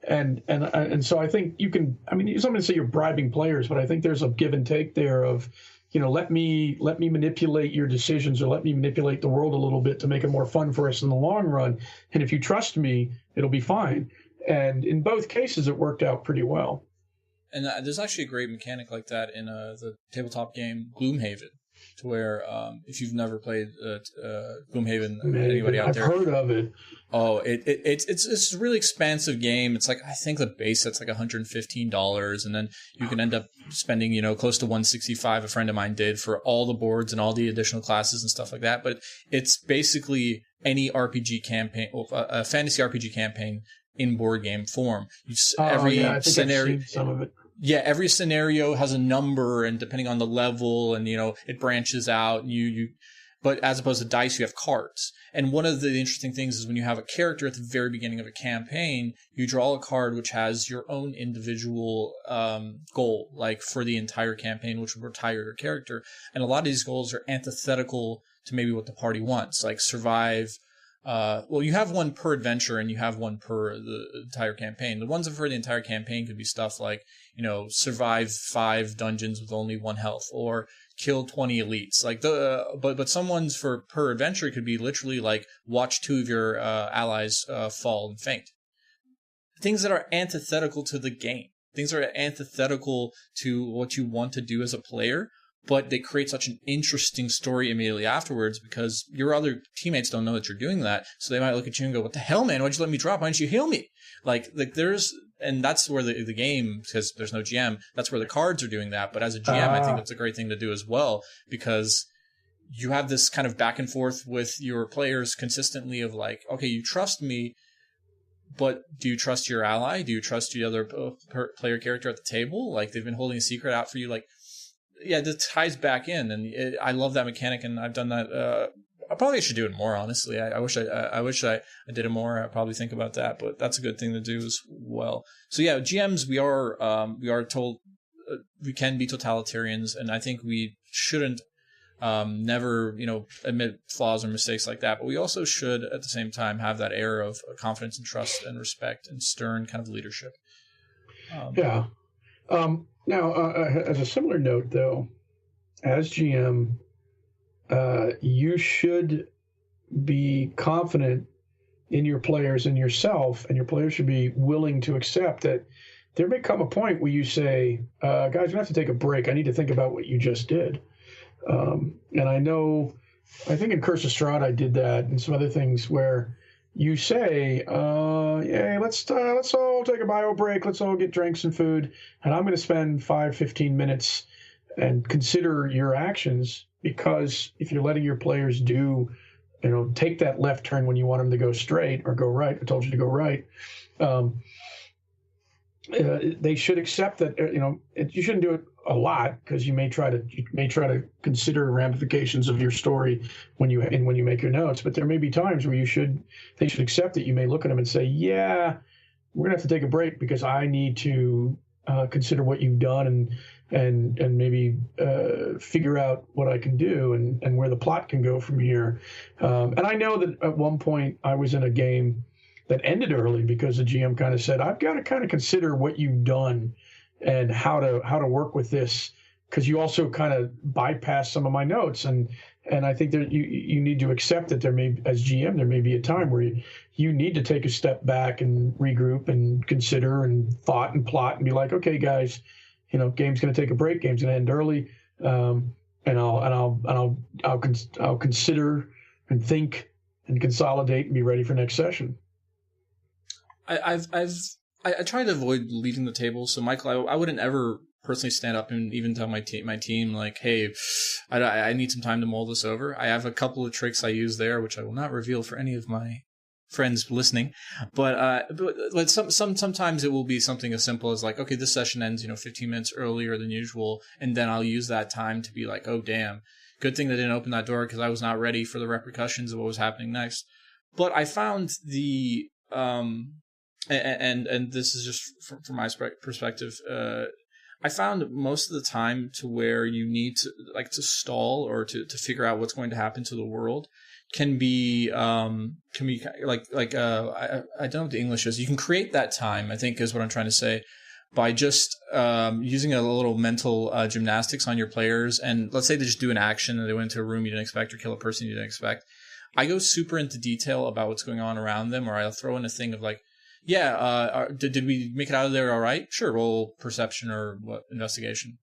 And so I think you can, somebody say you're bribing players, but I think there's a give and take there of, let me manipulate your decisions, or let me manipulate the world a little bit to make it more fun for us in the long run. And if you trust me, it'll be fine. And in both cases, it worked out pretty well. And there's actually a great mechanic like that in the tabletop game Gloomhaven, to where if you've never played Gloomhaven, anybody out there, I've heard of it. Oh, it's a really expansive game. It's like, I think the base set's like $115, and then you can end up spending close to $165. A friend of mine did, for all the boards and all the additional classes and stuff like that. But it's basically any RPG campaign, a fantasy RPG campaign in board game form. Every scenario, some of it. Yeah, every scenario has a number, and depending on the level, and it branches out. And but as opposed to dice, you have cards. And one of the interesting things is when you have a character at the very beginning of a campaign, you draw a card which has your own individual goal, like for the entire campaign, which will retire your character. And a lot of these goals are antithetical to maybe what the party wants, like survive well, you have one per adventure and you have one per the entire campaign. The ones for the entire campaign could be stuff like, survive 5 dungeons with only 1 health, or kill 20 elites. Like but some ones for per adventure could be literally like watch 2 of your allies fall and faint. Things that are antithetical to the game. Things that are antithetical to what you want to do as a player, but they create such an interesting story immediately afterwards because your other teammates don't know that you're doing that. So they might look at you and go, what the hell, man? Why'd you let me drop? Why didn't you heal me? Like and that's where the game, because there's no GM, that's where the cards are doing that. But as a GM, I think that's a great thing to do as well, because you have this kind of back and forth with your players consistently of like, okay, you trust me, but do you trust your ally? Do you trust the other player character at the table? Like, they've been holding a secret out for you. Like, yeah, this ties back in, and I love that mechanic, and I've done that. I probably should do it more, honestly. I wish I did it more. I probably think about that, but that's a good thing to do as well. So yeah, GMs, we are told we can be totalitarians, and I think we shouldn't never admit flaws or mistakes like that. But we also should, at the same time, have that air of confidence and trust and respect and stern kind of leadership. Yeah. Now, as a similar note, though, as GM, you should be confident in your players and yourself, and your players should be willing to accept that there may come a point where you say, guys, we're going to have to take a break. I need to think about what you just did. And I think in Curse of Strahd I did that, and some other things where you say, yeah, let's all take a bio break. Let's all get drinks and food. And I'm going to spend 5-15 minutes and consider your actions, because if you're letting your players take that left turn when you want them to go straight or go right, I told you to go right, they should accept that, you shouldn't do it a lot, because you may try to consider ramifications of your story when you make your notes. But there may be times where they should accept it. You may look at them and say, yeah, we're gonna have to take a break because I need to consider what you've done and maybe figure out what I can do and where the plot can go from here. And I know that at one point I was in a game that ended early because the GM kind of said, I've got to kind of consider what you've done and how to work with this, because you also kind of bypass some of my notes. And I think that you need to accept that as GM, there may be a time where you need to take a step back and regroup and consider and thought and plot and be like, okay, guys, game's going to take a break. Game's going to end early. And I'll consider and think and consolidate and be ready for next session. I try to avoid leading the table. So, Michael, I wouldn't ever personally stand up and even tell my team like, hey, I need some time to mull this over. I have a couple of tricks I use there, which I will not reveal for any of my friends listening. But sometimes it will be something as simple as like, okay, this session ends 15 minutes earlier than usual, and then I'll use that time to be like, oh damn, good thing they didn't open that door because I was not ready for the repercussions of what was happening next. But I found the and this is just from my perspective, I found most of the time to where you need to stall or to figure out what's going to happen to the world can be I don't know what the English is. You can create that time, I think is what I'm trying to say, by just using a little mental gymnastics on your players. And let's say they just do an action and they went into a room you didn't expect or kill a person you didn't expect. I go super into detail about what's going on around them, or I'll throw in a thing of like, yeah, did we make it out of there all right? Sure, roll perception or investigation.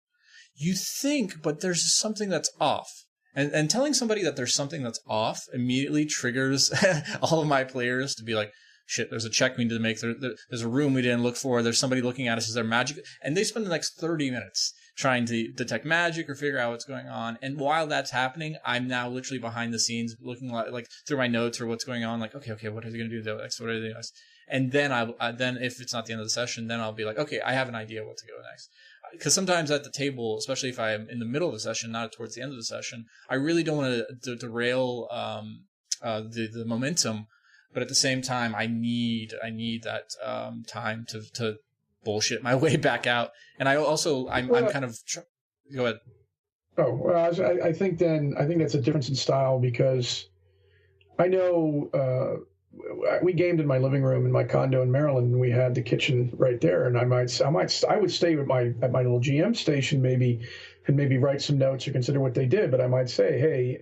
You think, but there's something that's off. And telling somebody that there's something that's off immediately triggers all of my players to be like, shit, there's a check we need to make. There's a room we didn't look for. There's somebody looking at us. Is there magic? And they spend the next 30 minutes trying to detect magic or figure out what's going on. And while that's happening, I'm now literally behind the scenes looking like through my notes or what's going on. Like, okay, what are they going to do next? What are they doing next? And then then if it's not the end of the session, then I'll be like, okay, I have an idea what to go next. Because sometimes at the table, especially if I'm in the middle of the session, not towards the end of the session, I really don't want to derail the momentum. But at the same time, I need that time to bullshit my way back out. And I'm kind of go ahead. Oh, well, I think that's a difference in style, because I know we gamed in my living room in my condo in Maryland, and we had the kitchen right there. And I would stay at my little GM station maybe, and maybe write some notes or consider what they did. But I might say, hey,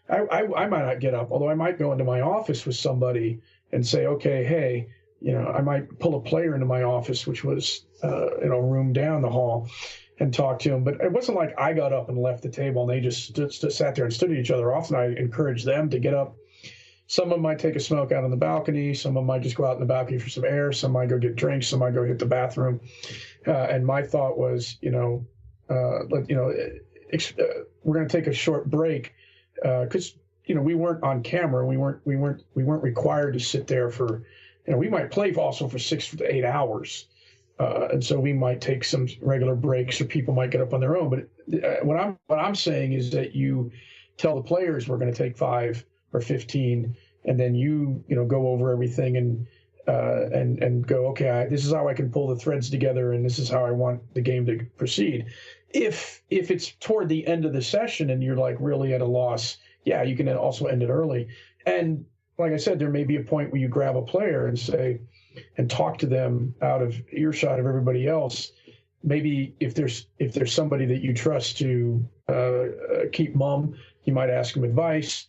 I might not get up, although I might go into my office with somebody and say, okay, hey, I might pull a player into my office, which was a room down the hall, and talk to them. But it wasn't like I got up and left the table and they just sat there and stood at each other. Often I encourage them to get up. Some of them might take a smoke out on the balcony. Some of them might just go out on the balcony for some air. Some might go get drinks. Some might go hit the bathroom. And my thought was, we're going to take a short break because we weren't on camera. We weren't required to sit there for, we might play also for 6 to 8 hours. And so we might take some regular breaks, or people might get up on their own. But what I'm saying is that you tell the players we're going to take 5 or 15, and then you go over everything and go, okay, this is how I can pull the threads together, and this is how I want the game to proceed. If it's toward the end of the session and you're like really at a loss, yeah, you can also end it early. And like I said, there may be a point where you grab a player and say, and talk to them out of earshot of everybody else. Maybe if there's somebody that you trust to keep mum, you might ask them advice.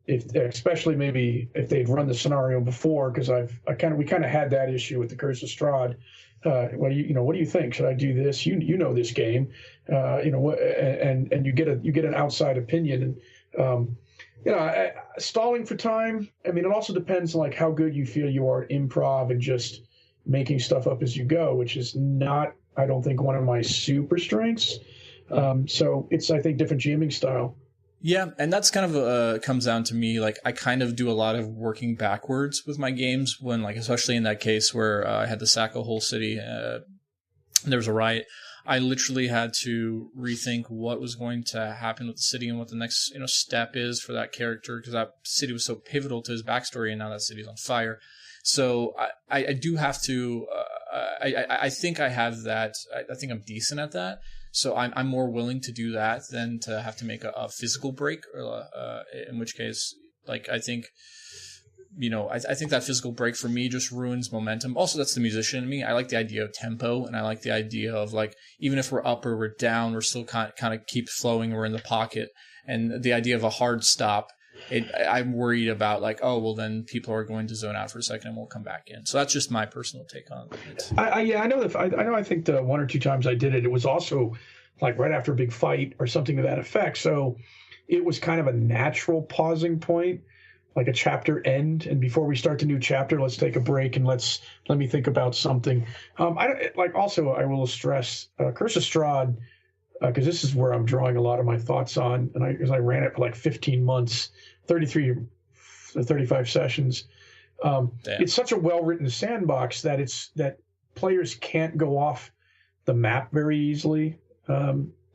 Especially maybe if they've run the scenario before, because we kind of had that issue with the Curse of Strahd. What do you think? Should I do this? You know this game, and you get an outside opinion. And stalling for time. I mean, it also depends like how good you feel you are at improv and just making stuff up as you go, which is not, I don't think, one of my super strengths. So it's, I think, different GMing style. Yeah, and that's kind of comes down to me. Like, I kind of do a lot of working backwards with my games when, like, especially in that case where I had to sack a whole city. There was a riot. I literally had to rethink what was going to happen with the city and what the next step is for that character, because that city was so pivotal to his backstory, and now that city's on fire. So I do have to. I think I have that. I think I'm decent at that. So I'm more willing to do that than to have to make a physical break, in which case, like, I think, I think that physical break for me just ruins momentum. Also, that's the musician in me. I like the idea of tempo, and I like the idea of, like, even if we're up or we're down, we're still kind of keep flowing. We're in the pocket, and the idea of a hard stop. I'm worried about, like, oh, well, then people are going to zone out for a second and we'll come back in. So that's just my personal take on it. I think the 1 or 2 times I did it, it was also like right after a big fight or something to that effect. So it was kind of a natural pausing point, like a chapter end. And before we start the new chapter, let's take a break and let me think about something. I will stress Curse of Strahd, because this is where I'm drawing a lot of my thoughts on, and I ran it for like 15 months, 33 or 35 sessions. It's such a well-written sandbox that players can't go off the map very easily.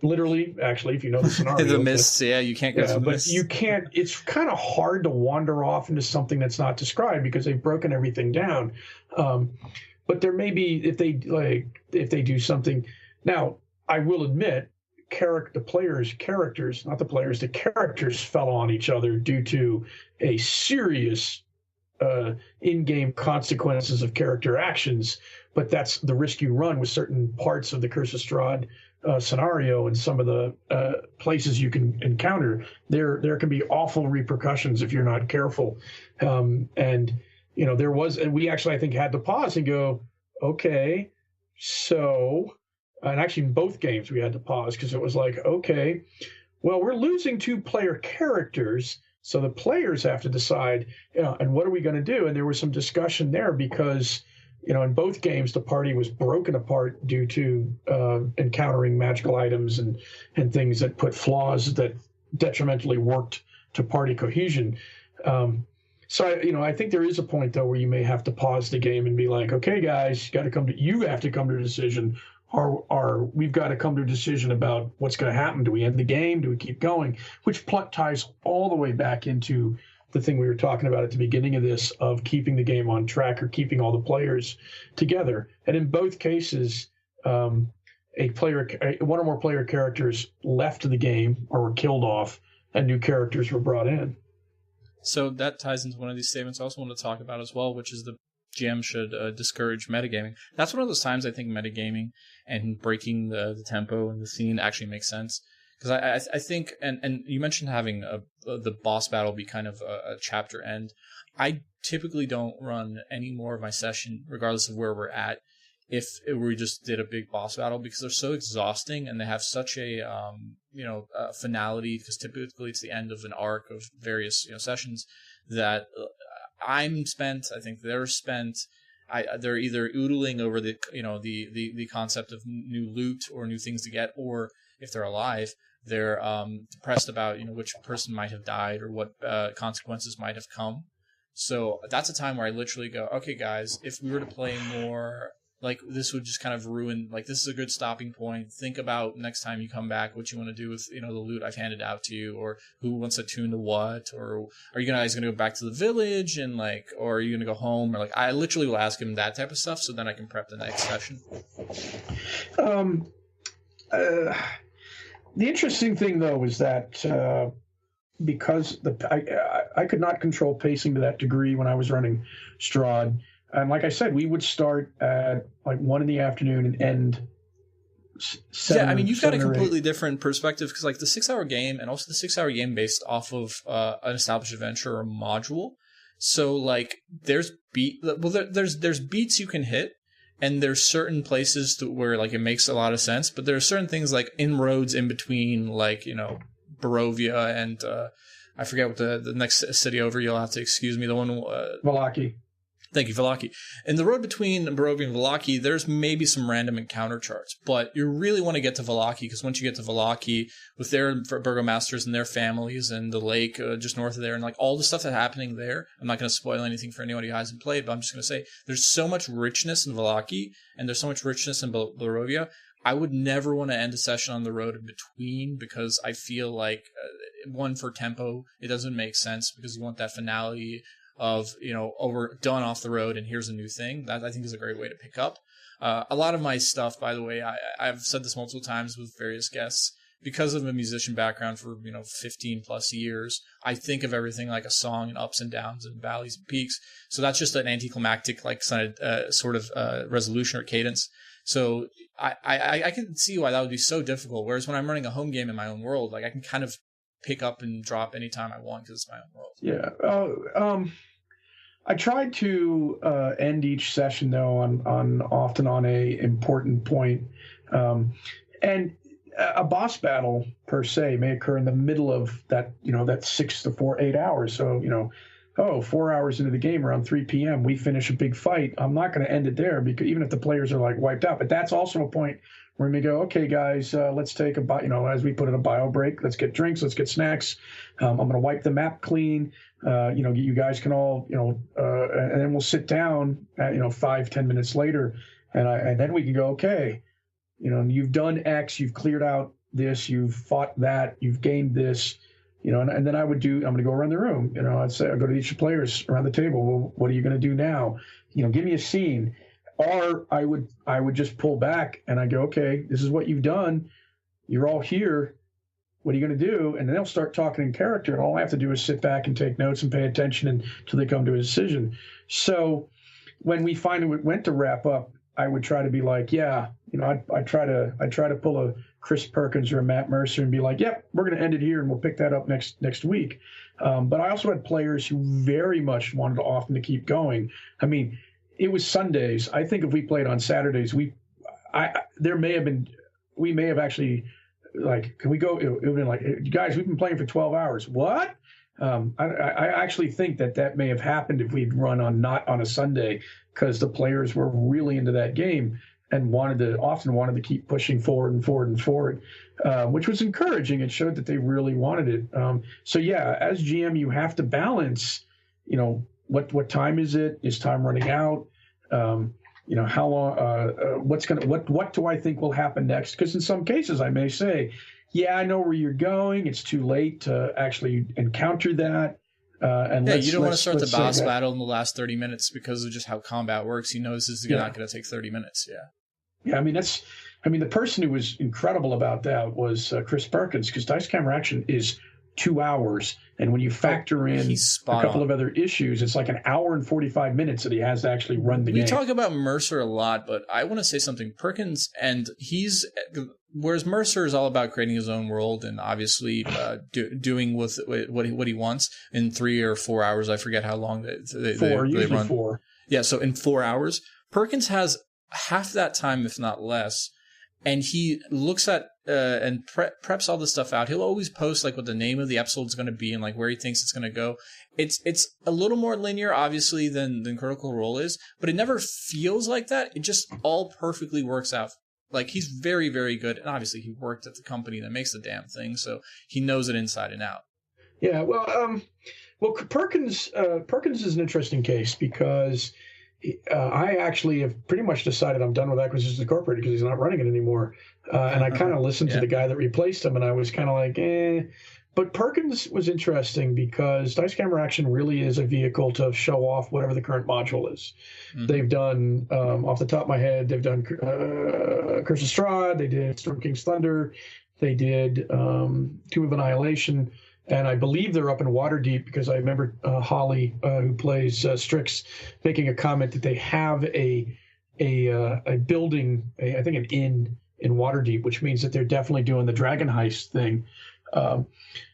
Literally, actually, if you know the scenario. The mists, you can't go through the mists. But you can't. It's kind of hard to wander off into something that's not described because they've broken everything down. But there may be, if they do something. Now, I will admit, the characters fell on each other due to a serious in-game consequences of character actions. But that's the risk you run with certain parts of the Curse of Strahd scenario, and some of the places you can encounter. There can be awful repercussions if you're not careful. And we actually, I think, had to pause and go, okay, so. And actually, in both games, we had to pause because it was like, okay, well, we're losing 2 player characters, so the players have to decide, and what are we going to do? And there was some discussion there because, in both games, the party was broken apart due to encountering magical items and things that put flaws that detrimentally worked to party cohesion. So, I think there is a point, though, where you may have to pause the game and be like, okay, guys, you have to come to a decision. Or we've got to come to a decision about what's going to happen. Do we end the game? Do we keep going? Which ties all the way back into the thing we were talking about at the beginning of this, of keeping the game on track or keeping all the players together. And in both cases, one or more player characters left the game or were killed off, and new characters were brought in. So that ties into one of these statements I also want to talk about as well, which is the GM should discourage metagaming. That's one of those times I think metagaming and breaking the tempo and the scene actually makes sense. Because I think, and you mentioned having the boss battle be kind of a chapter end. I typically don't run any more of my session, regardless of where we're at, if we just did a big boss battle, because they're so exhausting and they have such a finality, because typically it's the end of an arc of various sessions that I'm spent. I think they're spent. They're either oodling over the concept of new loot or new things to get, or if they're alive, they're depressed about which person might have died or what consequences might have come. So that's a time where I literally go, okay, guys, if we were to play more, like, this would just kind of ruin, like, this is a good stopping point. Think about next time you come back what you want to do with, the loot I've handed out to you, or who wants to tune to what, or are you guys going to go back to the village and, like, or are you going to go home? Or, like, I literally will ask him that type of stuff so then I can prep the next session. The interesting thing, though, is that because I could not control pacing to that degree when I was running Strahd. And like I said, we would start at like 1 PM and end 7. Yeah, I mean, you've got a completely different perspective, because like the 6-hour game and also the 6-hour game based off of an established adventure or module. So like there's beats you can hit, and there's certain places where like it makes a lot of sense, but there are certain things like inroads in between, like Barovia and I forget what the next city over. You'll have to excuse me. The one Vallaki. Thank you, Vallaki. In the road between Barovia and Vallaki, there's maybe some random encounter charts, but you really want to get to Vallaki, because once you get to Vallaki with their burgomasters and their families and the lake just north of there and like all the stuff that's happening there, I'm not going to spoil anything for anyone who hasn't played, but I'm just going to say there's so much richness in Vallaki and there's so much richness in Barovia. I would never want to end a session on the road in between, because I feel like, one, for tempo, it doesn't make sense, because you want that finality of, done off the road and here's a new thing. That I think is a great way to pick up. A lot of my stuff, by the way, I've said this multiple times with various guests, because of a musician background for, 15 plus years, I think of everything like a song, and ups and downs and valleys and peaks. So that's just an anticlimactic, like, sort of resolution or cadence. So I can see why that would be so difficult. Whereas when I'm running a home game in my own world, like, I can kind of pick up and drop anytime I want, because it's my own world. Yeah. I tried to end each session, though, often on a important point. And a boss battle per se may occur in the middle of that, that 6 to 8 hours. So, 4 hours into the game, around 3 PM, we finish a big fight. I'm not going to end it there, because even if the players are like wiped out, but that's also a point where we go, okay, guys, let's take as we put in a bio break, let's get drinks, let's get snacks. I'm going to wipe the map clean. You guys can all, and then we'll sit down at, 5-10 minutes later. And then we can go, okay, you've done X, you've cleared out this, you've fought that, you've gained this, and then I'm going to go around the room. I'd say, I'll go to each of the players around the table. Well, what are you going to do now? Give me a scene. Or I would just pull back and I go, okay, this is what you've done. You're all here. What are you going to do? And then they'll start talking in character, and all I have to do is sit back and take notes and pay attention until they come to a decision. So when we finally went to wrap up, I would try to be like, yeah, I try to pull a Chris Perkins or a Matt Mercer and be like, yep, we're going to end it here and we'll pick that up next week. But I also had players who very much wanted to often to keep going. I mean, it was Sundays. I think if we played on Saturdays, we may have actually, like, can we go? It would have been like, guys, we've been playing for 12 hours. What? I actually think that may have happened if we'd run not on a Sunday, because the players were really into that game and often wanted to keep pushing forward and forward and forward, which was encouraging. It showed that they really wanted it. So yeah, as GM, you have to balance, what time is it? Is time running out? How long, what do I think will happen next? Because in some cases I may say, yeah, I know where you're going. It's too late to actually encounter that. You don't want to start the boss battle in the last 30 minutes because of just how combat works. This is not going to take 30 minutes. Yeah. Yeah. I mean, the person who was incredible about that was Chris Perkins, because Dice Camera Action is 2 hours. And when you factor in a couple of other issues, it's like an hour and 45 minutes that he has to actually run the game. We talk about Mercer a lot, but I want to say something. Perkins, whereas Mercer is all about creating his own world and obviously doing with what he wants in 3 or 4 hours. I forget how long they run. 4. Yeah, so in 4 hours, Perkins has half that time, if not less. And he looks at and preps all this stuff out. He'll always post like what the name of the episode is going to be and like where he thinks it's going to go. It's a little more linear, obviously, than Critical Role is, but it never feels like that. It just all perfectly works out. Like, he's very, very good. And obviously, he worked at the company that makes the damn thing, so he knows it inside and out. Yeah, well, Perkins is an interesting case because I actually have pretty much decided I'm done with Acquisitions Incorporated because he's not running it anymore. And I kind of listened to the guy that replaced him, and I was kind of like, eh. But Perkins was interesting because Dice Camera Action really is a vehicle to show off whatever the current module is. Mm-hmm. They've done, off the top of my head, they've done Curse of Strahd, they did Storm King's Thunder, they did Tomb of Annihilation, and I believe they're up in Waterdeep because I remember Holly, who plays Strix, making a comment that they have a building, I think an inn in Waterdeep, which means that they're definitely doing the Dragon Heist thing.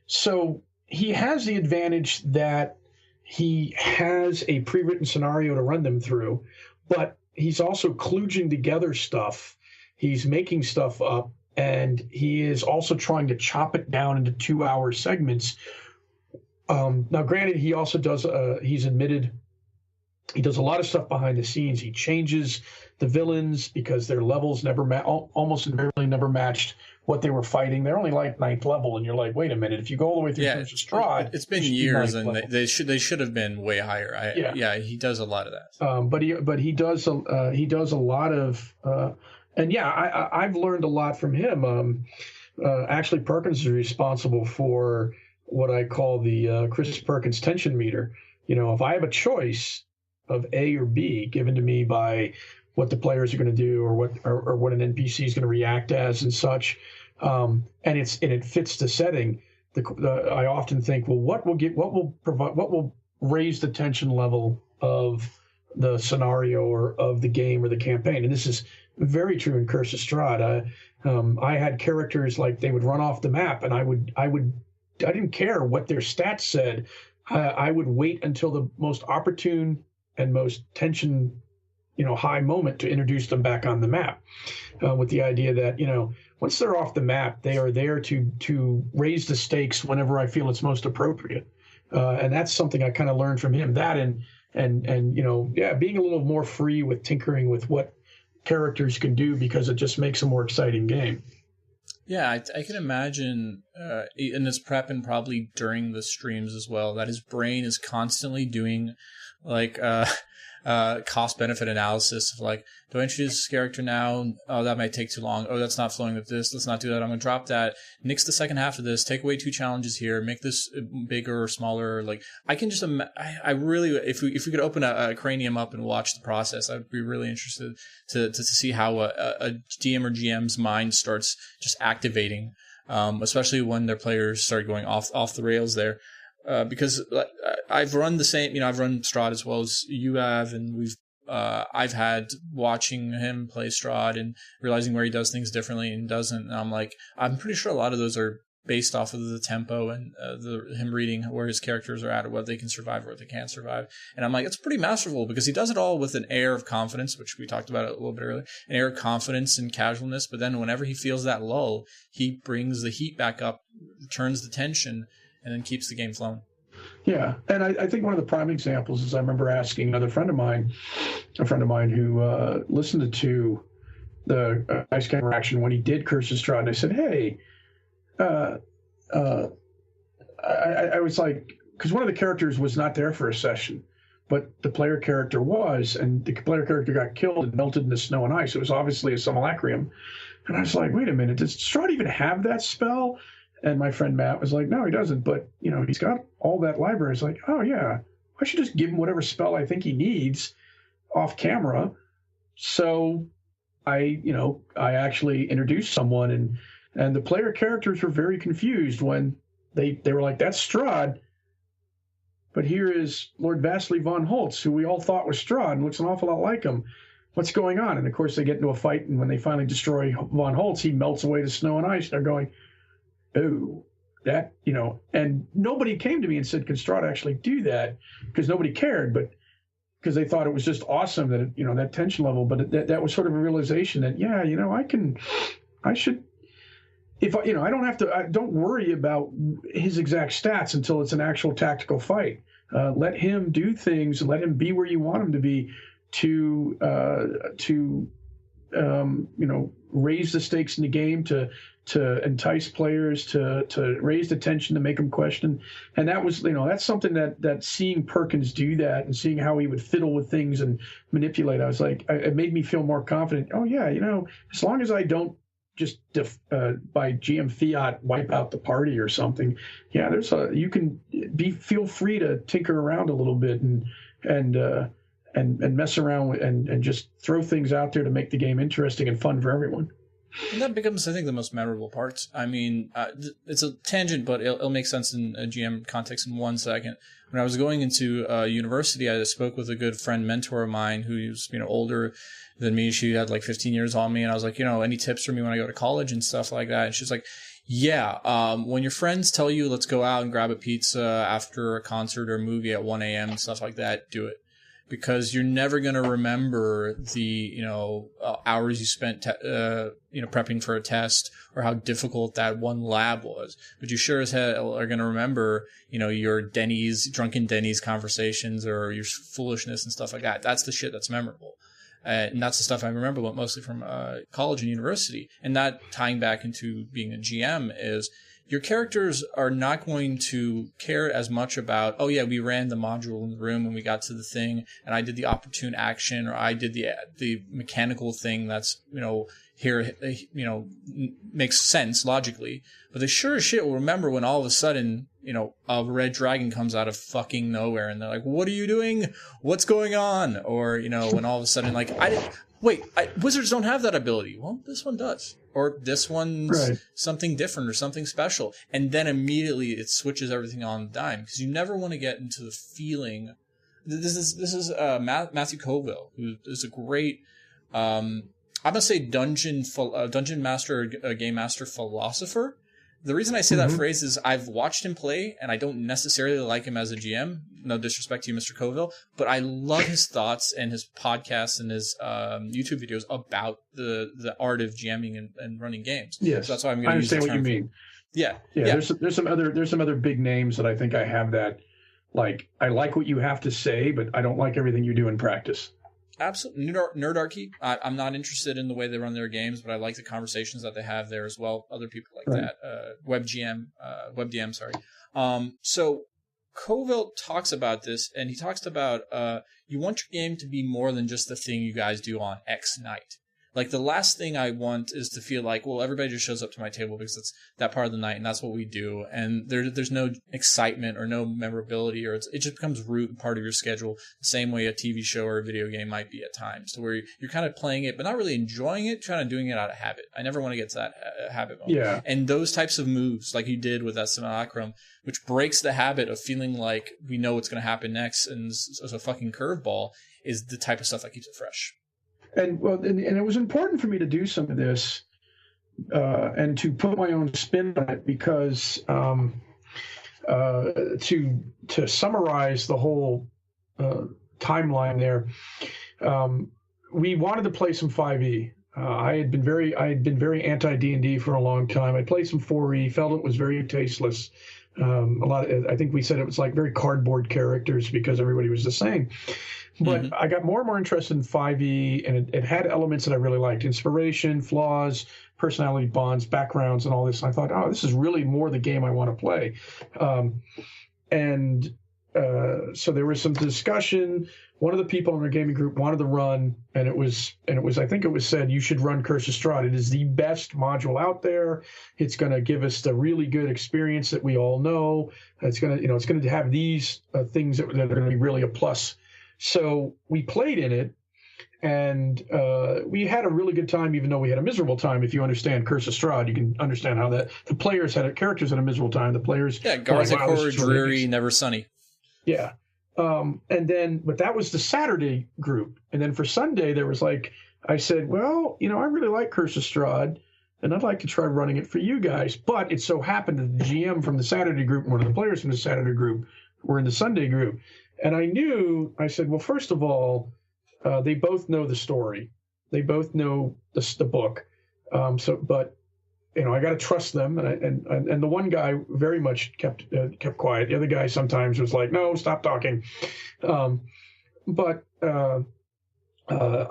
So he has the advantage that he has a pre-written scenario to run them through, but he's also kludging together stuff. He's making stuff up, and he is also trying to chop it down into 2-hour segments. Now, granted, he also does, he's admitted, he does a lot of stuff behind the scenes. He changes the villains because their levels almost invariably never matched what they were fighting. They're only like 9th level, and you're like, wait a minute, if you go all the way through Strahd, it's been years, and they should have been way higher. He does a lot of that. But he does a lot of, and yeah, I've learned a lot from him. Actually, Perkins is responsible for what I call the Chris Perkins tension meter. You know, if I have a choice of A or B given to me by what the players are going to do or what an NPC is going to react as and such, and it fits the setting. I often think, well, what will raise the tension level of the scenario or of the game or the campaign? And this is very true in Curse of Strahd. I had characters like they would run off the map, and I didn't care what their stats said. I would wait until the most opportune and most tension, high moment to introduce them back on the map, with the idea that, once they're off the map, they are there to raise the stakes whenever I feel it's most appropriate. And that's something I kind of learned from him. That and being a little more free with tinkering with what characters can do, because it just makes a more exciting game. Yeah, I can imagine in his prep and probably during the streams as well, that his brain is constantly doing like cost-benefit analysis of like, do I introduce this character now? Oh, that might take too long. Oh, that's not flowing with this. Let's not do that. I'm going to drop that. Nix the second half of this. Take away 2 challenges here. Make this bigger or smaller. Like, I can just I really, if we could open a cranium up and watch the process, I'd be really interested to see how a DM or GM's mind starts just activating, especially when their players start going off the rails there. Because I've run the same, I've run Strahd as well as you have, and I've had watching him play Strahd and realizing where he does things differently and doesn't. And I'm like, I'm pretty sure a lot of those are based off of the tempo and him reading where his characters are at or what they can survive or what they can't survive. And I'm like, it's pretty masterful because he does it all with an air of confidence, which we talked about a little bit earlier, an air of confidence and casualness. But then whenever he feels that lull, he brings the heat back up, turns the tension, and then keeps the game flowing. Yeah, and I think one of the prime examples is I remember asking another friend of mine who listened to the Dice Camera Action when he did Curse of Strahd, and I said, hey, I was like, because one of the characters was not there for a session, but the player character was, and the player character got killed and melted into snow and ice. It was obviously a simulacrum. And I was like, wait a minute, does Strahd even have that spell? And my friend Matt was like, no, he doesn't. But, he's got all that library. It's like, oh, yeah, I should just give him whatever spell I think he needs off camera. So I actually introduced someone, and the player characters were very confused when they were like, that's Strahd, but here is Lord Vasily von Holtz, who we all thought was Strahd and looks an awful lot like him. What's going on? And of course, they get into a fight, and when they finally destroy von Holtz, he melts away to snow and ice. They're going, oh, that, and nobody came to me and said, can Strahd actually do that? Because nobody cared, but because they thought it was just awesome that, that tension level. But that was sort of a realization that, I should, don't worry about his exact stats until it's an actual tactical fight. Let him do things and let him be where you want him to be to raise the stakes in the game, to entice players, to raise the tension, to make them question. And that was, that's something that seeing Perkins do that and seeing how he would fiddle with things and manipulate, I was like, it made me feel more confident. Oh yeah, as long as I don't just by GM fiat wipe out the party or something. Yeah, you can feel free to tinker around a little bit and mess around and just throw things out there to make the game interesting and fun for everyone. And that becomes, I think, the most memorable part. I mean, it's a tangent, but it'll make sense in a GM context in 1 second. When I was going into university, I spoke with a good friend, mentor of mine, who's older than me. She had like 15 years on me, and I was like, any tips for me when I go to college and stuff like that? And she's like, yeah, when your friends tell you let's go out and grab a pizza after a concert or a movie at 1 a.m. and stuff like that, do it. Because you're never going to remember the, hours you spent, prepping for a test or how difficult that one lab was. But you sure as hell are going to remember, your drunken Denny's conversations or your foolishness and stuff like that. That's the shit that's memorable. And that's the stuff I remember mostly from college and university. And that tying back into being a GM is your characters are not going to care as much about, oh yeah, we ran the module in the room and we got to the thing and I did the opportune action or I did the mechanical thing that's, here, makes sense logically. But they sure as shit will remember when all of a sudden, a red dragon comes out of fucking nowhere and they're like, what are you doing? What's going on? Or, when all of a sudden, like, wizards don't have that ability. Well, this one does. Or this one's something different or something special. And then immediately it switches everything on the dime. Because you never want to get into the feeling. This is Matthew Colville, who is a great, I'm going to say dungeon master, game master philosopher. The reason I say that phrase is I've watched him play, and I don't necessarily like him as a GM. No disrespect to you, Mr. Colville, but I love his thoughts and his podcasts and his YouTube videos about the art of GMing and running games. Yes, so that's why I'm going to use the term. I understand what you mean. Yeah. There's some other big names that I think I have that, like, I like what you have to say, but I don't like everything you do in practice. Absolutely. Nerdarchy. I'm not interested in the way they run their games, but I like the conversations that they have there as well. Other people like that. WebDM, sorry. So Colville talks about this, and he talks about you want your game to be more than just the thing you guys do on X night. Like, the last thing I want is to feel like, well, everybody just shows up to my table because it's that part of the night and that's what we do. And there's no excitement or no memorability, or it just becomes root and part of your schedule, the same way a TV show or a video game might be at times, to where you're kind of playing it, but not really enjoying it, kind of doing it out of habit. I never want to get to that habit mode. Yeah. And those types of moves, like you did with that Simulacrum, which breaks the habit of feeling like we know what's going to happen next and it's a fucking curveball, is the type of stuff that keeps it fresh. And it was important for me to do some of this and to put my own spin on it, because to summarize the whole timeline there, we wanted to play some 5e. I had been very anti D&D for a long time. I played some 4e, felt it was very tasteless. I think we said it was like very cardboard characters because everybody was the same. But I got more and more interested in 5e, and it had elements that I really liked: inspiration, flaws, personality bonds, backgrounds, and all this. And I thought, oh, this is really more the game I want to play. So there was some discussion. One of the people in our gaming group wanted to run, and it was I think it was said, you should run Curse of Strahd. It is the best module out there. It's going to give us the really good experience that we all know. It's going to have these things that are going to be really a plus. So we played in it, And we had a really good time, even though we had a miserable time. If you understand Curse of Strahd, you can understand how that the characters had a miserable time. The players, Garza Core, dreary, never sunny. Yeah. But that was the Saturday group. And then for Sunday, there was I said, well, I really like Curse of Strahd, and I'd like to try running it for you guys. But it so happened that the GM from the Saturday group and one of the players from the Saturday group were in the Sunday group. And I said, well, first of all, they both know the story. They both know the book. But I got to trust them. And the one guy very much kept quiet. The other guy sometimes was like, no, stop talking. I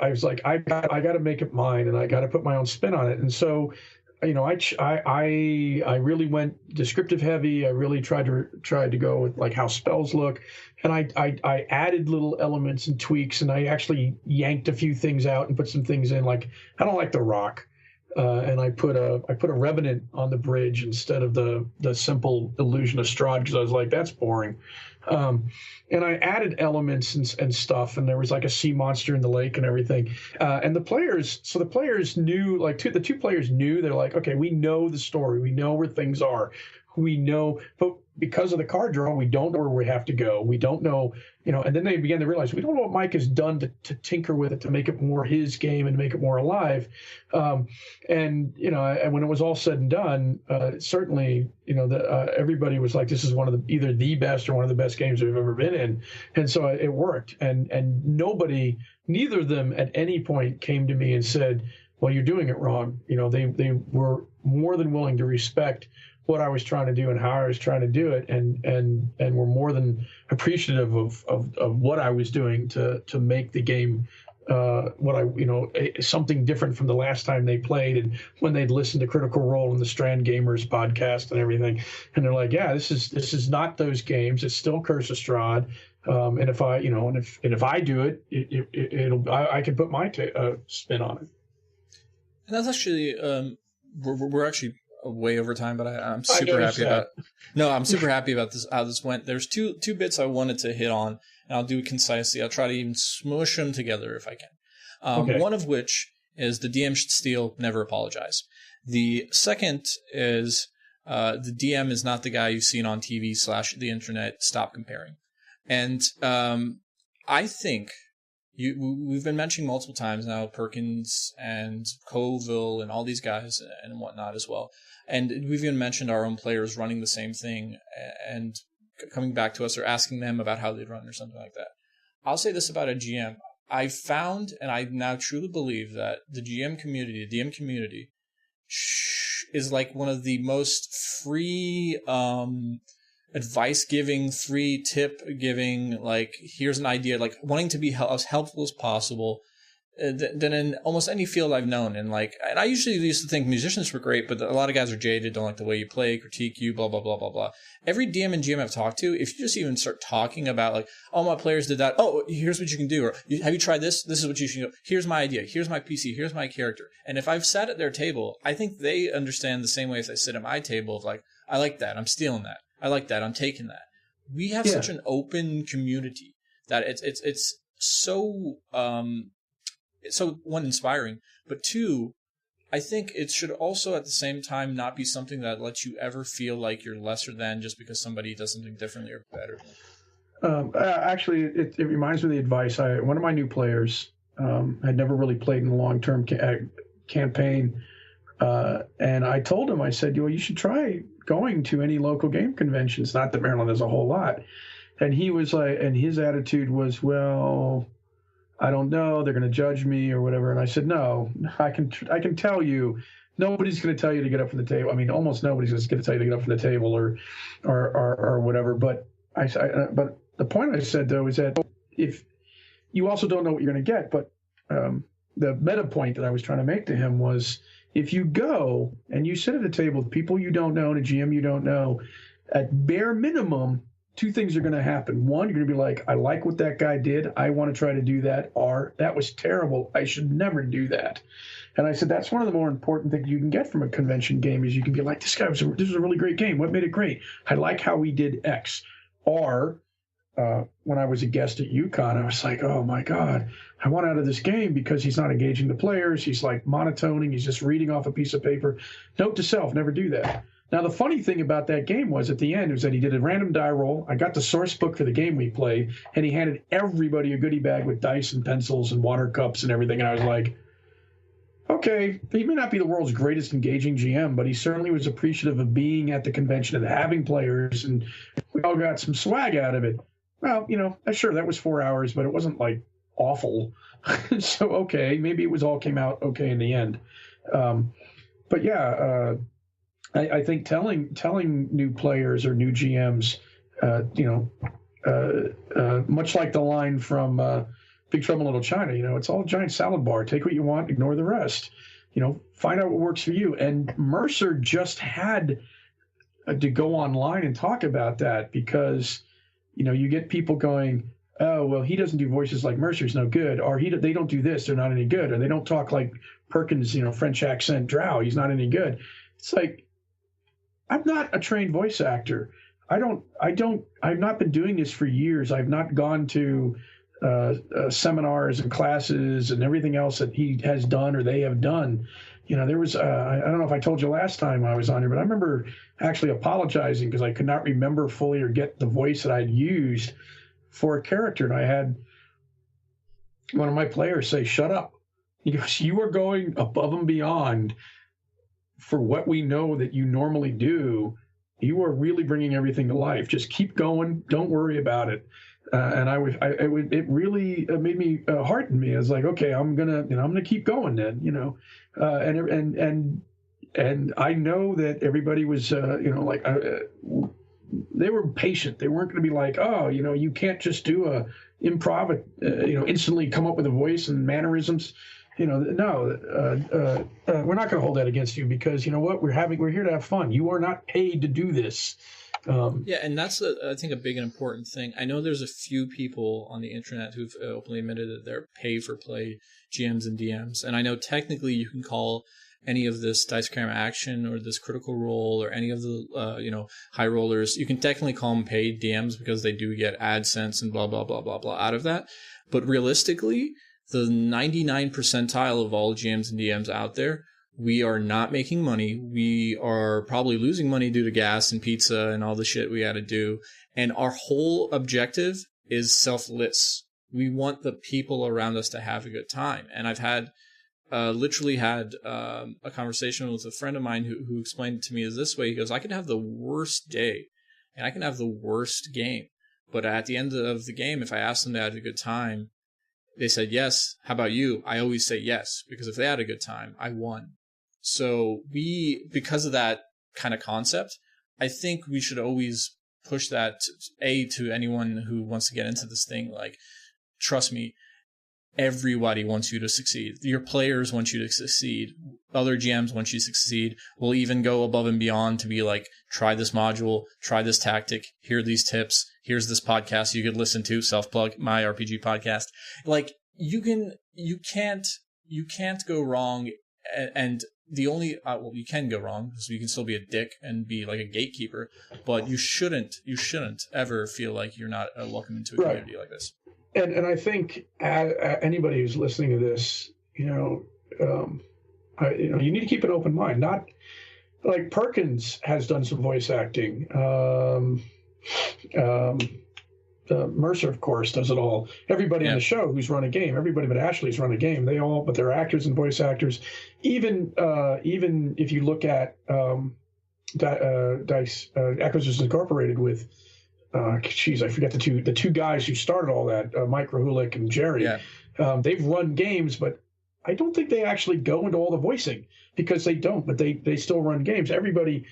was like, I got to make it mine, and I got to put my own spin on it. And so, I really went descriptive heavy. I really tried to go with how spells look, and I added little elements and tweaks, and I actually yanked a few things out and put some things in. I don't like the rock, and I put a revenant on the bridge instead of the simple illusion of Strahd, because I was like, that's boring. And I added elements and stuff, and there was a sea monster in the lake and everything. And the players knew, the two players knew, they're like, okay, we know the story. We know where things are. We know, but because of the card draw, we don't know where we have to go. We don't know, and then they began to realize we don't know what Mike has done to tinker with it, to make it more his game and make it more alive. And when it was all said and done, certainly, everybody was like, this is either the best or one of the best games we've ever been in. And so it worked. And neither of them at any point came to me and said, well, you're doing it wrong. They were more than willing to respect what I was trying to do and how I was trying to do it, and were more than appreciative of what I was doing to make the game something different from the last time they played, and when they'd listened to Critical Role and the Strand Gamers podcast and everything, and they're like, yeah, this is not those games. It's still Curse of Strahd. And if I if I do it, I can put my spin on it. And that's actually we're actually way over time, but I'm super happy about. No, I'm super happy about this. How this went. There's two bits I wanted to hit on, and I'll do it concisely. I'll try to even smush them together if I can. Okay. One of which is the DM should steal, never apologize. The second is the DM is not the guy you've seen on TV / the internet. Stop comparing. And I think we've been mentioning multiple times now Perkins and Colville and all these guys and whatnot as well. And we've even mentioned our own players running the same thing and coming back to us or asking them about how they'd run or something like that. I'll say this about a GM. I found, and I now truly believe, that the GM community, the DM community, is one of the most free advice-giving, free tip-giving, here's an idea, wanting to be as helpful as possible than in almost any field I've known. And I usually used to think musicians were great, but a lot of guys are jaded, don't like the way you play, critique you, blah, blah, blah, blah, blah. Every DM and GM I've talked to, if you just even start talking about oh, my players did that, oh, here's what you can do, or have you tried this? This is what you should do. Here's my idea. Here's my PC. Here's my character. And if I've sat at their table, I think they understand the same way as I sit at my table of I like that. I'm stealing that. I like that. I'm taking that. We have such an open community that it's so so one, inspiring, but two, I think it should also at the same time not be something that lets you ever feel like you're lesser than just because somebody does something differently or better. Actually, it reminds me of the advice. One of my new players had never really played in a long-term campaign, and I told him, I said, you should try going to any local game conventions. Not that Maryland has a whole lot. And he was and his attitude was, well, I don't know, they're going to judge me or whatever. And I said, no, I can tell you, nobody's going to tell you to get up from the table. I mean, almost nobody's going to tell you to get up from the table or whatever. But but the point I said, though, is that if you also don't know what you're going to get, but the meta point that I was trying to make to him was, if you go and you sit at a table with people you don't know and a GM you don't know, at bare minimum, two things are going to happen. One, you're going to be like, I like what that guy did. I want to try to do that. Or that was terrible. I should never do that. And I said, that's one of the more important things you can get from a convention game is you can be like, this was a really great game. What made it great? I like how we did X. Or when I was a guest at UConn, I was like, oh my God, I want out of this game because he's not engaging the players. He's like monotoning. He's just reading off a piece of paper. Note to self, never do that. Now, the funny thing about that game was at the end was that he did a random die roll. I got the source book for the game we played, and he handed everybody a goodie bag with dice and pencils and water cups and everything. And I was like, okay, he may not be the world's greatest engaging GM, but he certainly was appreciative of being at the convention and having players, and we all got some swag out of it. Well, sure, that was 4 hours, but it wasn't like awful. So, okay, maybe it was all came out okay in the end. But yeah, I think telling new players or new GMs, much like the line from Big Trouble in Little China, it's all a giant salad bar. Take what you want, ignore the rest. Find out what works for you. And Mercer just had to go online and talk about that because you get people going, oh, well, he doesn't do voices like Mercer's no good, or they don't do this, they're not any good, or they don't talk like Perkins, French accent drow, he's not any good. It's like, I'm not a trained voice actor. I've not been doing this for years. I've not gone to seminars and classes and everything else that he has done or they have done. There was, I don't know if I told you last time I was on here, but I remember actually apologizing because I could not remember fully or get the voice that I'd used for a character. And I had one of my players say, shut up. He goes, you are going above and beyond for what we know that you normally do. You are really bringing everything to life. Just keep going. Don't worry about it. And it really made me hearten me. I was like, okay, I'm gonna keep going then, and I know that everybody was, they were patient. They weren't going to be like, oh, you can't just do a improv, instantly come up with a voice and mannerisms. No, we're not going to hold that against you because you know what? We're here to have fun. You are not paid to do this. Yeah, and that's, I think, a big and important thing. I know there's a few people on the internet who've openly admitted that they're pay-for-play GMs and DMs. And I know technically you can call any of this Dice Camera Action or this Critical Role or any of the, high rollers, you can technically call them paid DMs because they do get AdSense and blah, blah, blah, blah, blah out of that. But realistically, the 99 percentile of all GMs and DMs out there, we are not making money. We are probably losing money due to gas and pizza and all the shit we had to do. And our whole objective is selfless. We want the people around us to have a good time. And I've literally had a conversation with a friend of mine who explained it to me as this way. He goes, I can have the worst day and I can have the worst game. But at the end of the game, if I ask them to have a good time, they said yes. How about you? I always say yes, because if they had a good time, I won. So because of that kind of concept, I think we should always push that to anyone who wants to get into this thing. Like, trust me, everybody wants you to succeed. Your players want you to succeed. Other GMs want you to succeed. We'll even go above and beyond to be like, try this module, try this tactic, here are these tips, here's this podcast you could listen to, self-plug, MyRPG podcast. Like, you can't go wrong, and the only, you can go wrong, so you can still be a dick and be like a gatekeeper, but you shouldn't ever feel like you're not welcome into a community like this. And I think anybody who's listening to this, you need to keep an open mind. Not like Perkins has done some voice acting. Mercer, of course, does it all. Everybody on the show who's run a game, everybody but Ashley's run a game. But they're actors and voice actors. Even if you look at Dice Acquisitions Incorporated with, I forget the two guys who started all that, Mike Rahulik and Jerry. Yeah. They've run games, but I don't think they actually go into all the voicing because they don't. But they still run games. Everybody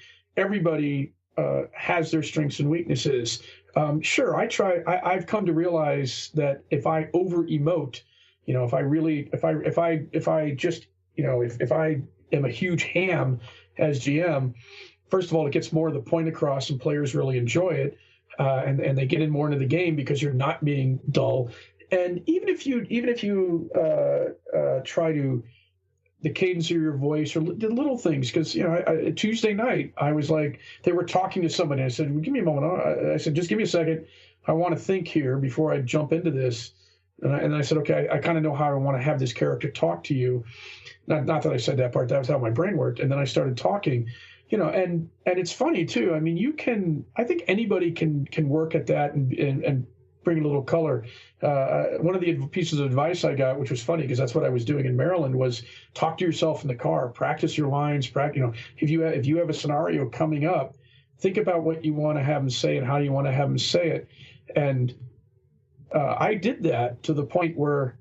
has their strengths and weaknesses. Sure, I've come to realize that if I over emote, if I am a huge ham as GM, first of all, it gets more of the point across and players really enjoy it. And they get in more into the game because you're not being dull. And even if you try to the cadence of your voice or the little things, because Tuesday night I was like, they were talking to somebody. I said, well, give me a moment. I said, just give me a second. want to think here before I jump into this. And I said, okay, I kind of know how I want to have this character talk to you. Not that I said that part. That was how my brain worked. And then I started talking, and it's funny too. I mean, I think anybody can work at that and bring a little color. One of the pieces of advice I got, which was funny because that's what I was doing in Maryland, was talk to yourself in the car, practice your lines. If you have a scenario coming up, think about what you want to have them say and how you want to have them say it. And I did that to the point where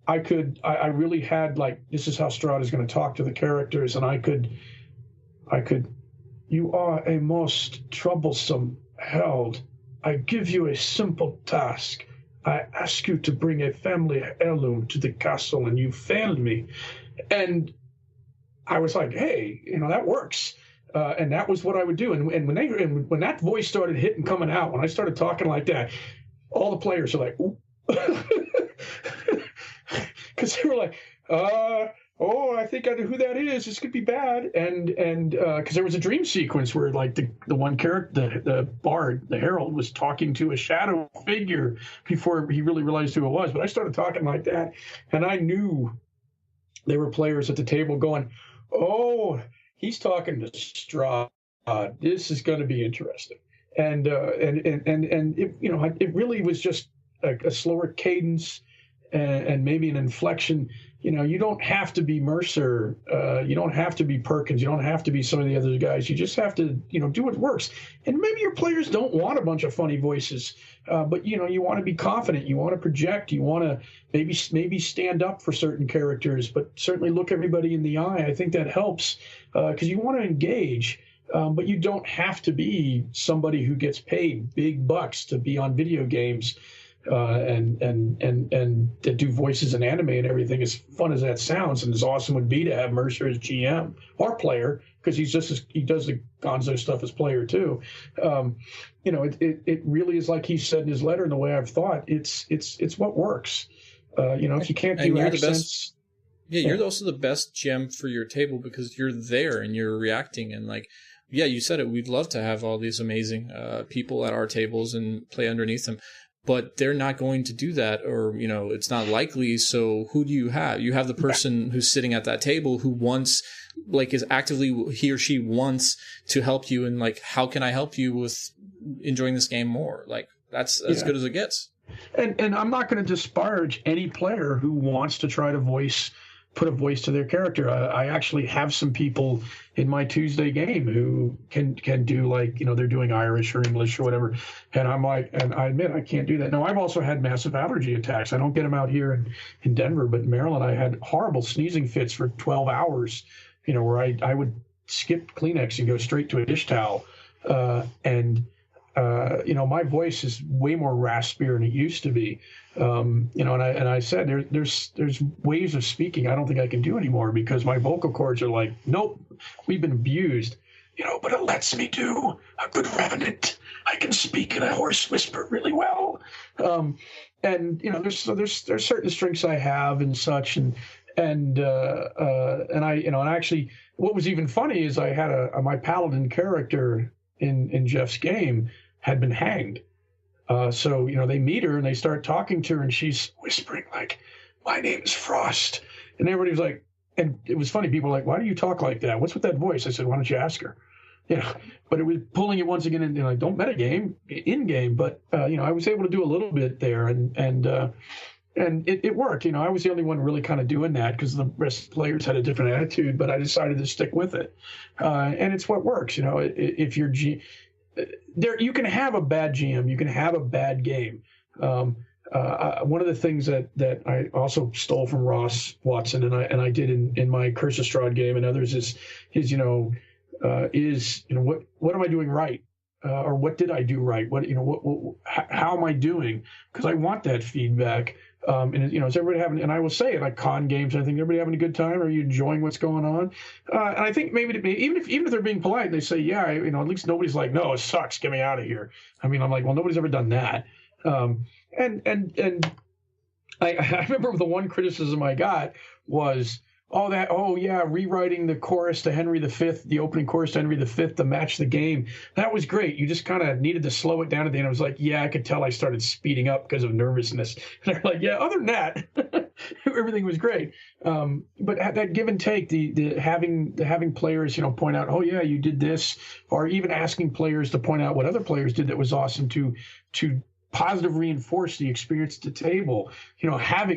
I really had, like, this is how Strahd is going to talk to the characters, and I could, you are a most troublesome held. I give you a simple task. I ask you to bring a family heirloom to the castle, and you failed me. And I was like, hey, that works. And that was what I would do. And when that voice started coming out, when I started talking like that, all the players are like, ooh. Because they were like, I think I know who that is. This could be bad. And because there was a dream sequence where, like, the one character, the bard, the herald, was talking to a shadow figure before he really realized who it was. But I started talking like that, and I knew there were players at the table going, oh, he's talking to Strahd. This is going to be interesting. And it, it really was just a slower cadence and maybe an inflection. You don't have to be Mercer. You don't have to be Perkins. You don't have to be some of the other guys. You just have to, do what works. And maybe your players don't want a bunch of funny voices, but you want to be confident. You want to project. You want to maybe stand up for certain characters, but certainly look everybody in the eye. I think that helps because you want to engage. But you don't have to be somebody who gets paid big bucks to be on video games and to do voices in anime and everything. As fun as that sounds, and as awesome would be to have Mercer as GM or player, because he does the Gonzo stuff as player too. It really is like he said in his letter, and the way I've thought, it's what works. If you can't do accents. You're also the best GM for your table because you're there and you're reacting and, like, yeah, you said it. We'd love to have all these amazing people at our tables and play underneath them, but they're not going to do that, or it's not likely. So who do you have? You have the person who's sitting at that table who wants, like, is actively, he or she wants to help you, and, like, how can I help you with enjoying this game more? Like, that's as good as it gets. And I'm not going to disparage any player who wants to try to put a voice to their character. I actually have some people in my Tuesday game who can do, like, they're doing Irish or English or whatever. And I'm like, and I admit I can't do that. Now, I've also had massive allergy attacks. I don't get them out here in Denver, but in Maryland, I had horrible sneezing fits for 12 hours, where I would skip Kleenex and go straight to a dish towel. My voice is way more raspier than it used to be. And I said there's ways of speaking I don't think I can do anymore because my vocal cords are like, nope, we've been abused. But it lets me do a good revenant. I can speak in a hoarse whisper really well. There's certain strengths I have and such, and actually, what was even funny is I had my paladin character in Jeff's game had been hanged. So they meet her and they start talking to her, and she's whispering, like, my name is Frost. And everybody was like, and it was funny, people were like, why do you talk like that? What's with that voice? I said, why don't you ask her? But it was pulling it once again, and like, don't metagame in game. But I was able to do a little bit there, and it worked. I was the only one really kind of doing that because the rest of the players had a different attitude, but I decided to stick with it. And it's what works. If you're there, you can have a bad GM, you can have a bad game. One of the things that I also stole from Ross Watson and I did in my Curse of Strahd game and others is what am I doing right? Or what did I do right? How am I doing? Because I want that feedback. Is everybody having? And I will say, like con games, I think everybody having a good time. Are you enjoying what's going on? And I think maybe even if they're being polite, they say, yeah, at least nobody's like, no, it sucks, get me out of here. I'm like, well, nobody's ever done that. And I remember the one criticism I got was rewriting the chorus to Henry V, the opening chorus to Henry V to match the game. That was great. You just kind of needed to slow it down at the end. I was like, yeah, I could tell I started speeding up because of nervousness. And they're like, yeah, other than that, everything was great. But that give and take, the having players, point out, oh yeah, you did this, or even asking players to point out what other players did that was awesome to positive reinforce the experience at the table,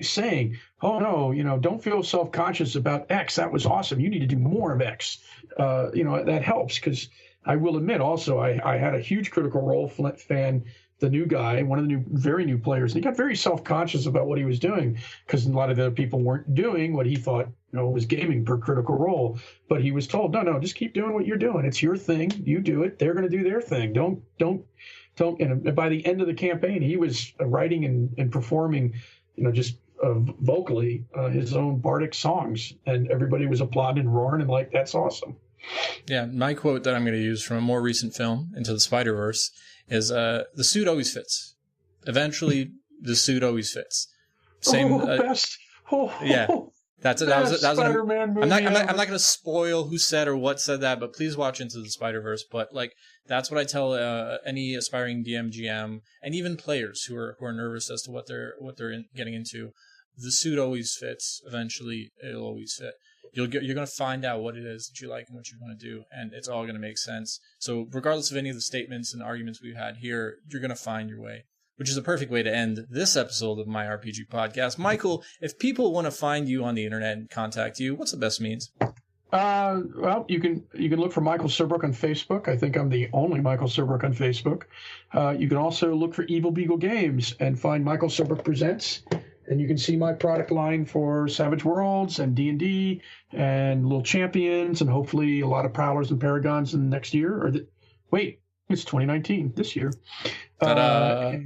saying, oh no, don't feel self-conscious about X. That was awesome. You need to do more of X. That helps, because I will admit also, I had a huge Critical Role fan, the new guy, one of the very new players. And he got very self-conscious about what he was doing, because a lot of the other people weren't doing what he thought, was gaming per Critical Role. But he was told, no, just keep doing what you're doing. It's your thing. You do it. They're going to do their thing. Don't. And by the end of the campaign, he was writing and performing, just vocally his own bardic songs, and everybody was applauding and roaring and like, that's awesome. Yeah, my quote that I'm going to use from a more recent film, Into the Spider-Verse, is the suit always fits. Eventually, the suit always fits. Best. Yeah. That was Spider-Man movie. I'm not going to spoil who said or what said that, but please watch Into the Spider-Verse. But that's what I tell any aspiring DM, GM, and even players who are nervous as to what they're getting into. The suit always fits. Eventually, it'll always fit. You're going to find out what it is that you like and what you're going to do, and it's all going to make sense. So regardless of any of the statements and arguments we've had here, you're going to find your way, which is a perfect way to end this episode of MyRPG Podcast. Michael, if people want to find you on the internet and contact you, what's the best means? Well, you can look for Michael Surbrook on Facebook. I think I'm the only Michael Surbrook on Facebook. You can also look for Evil Beagle Games and find Michael Surbrook Presents. And you can see my product line for Savage Worlds and D&D and Little Champions and hopefully a lot of Prowlers and Paragons in the next year. It's 2019, this year. Yeah.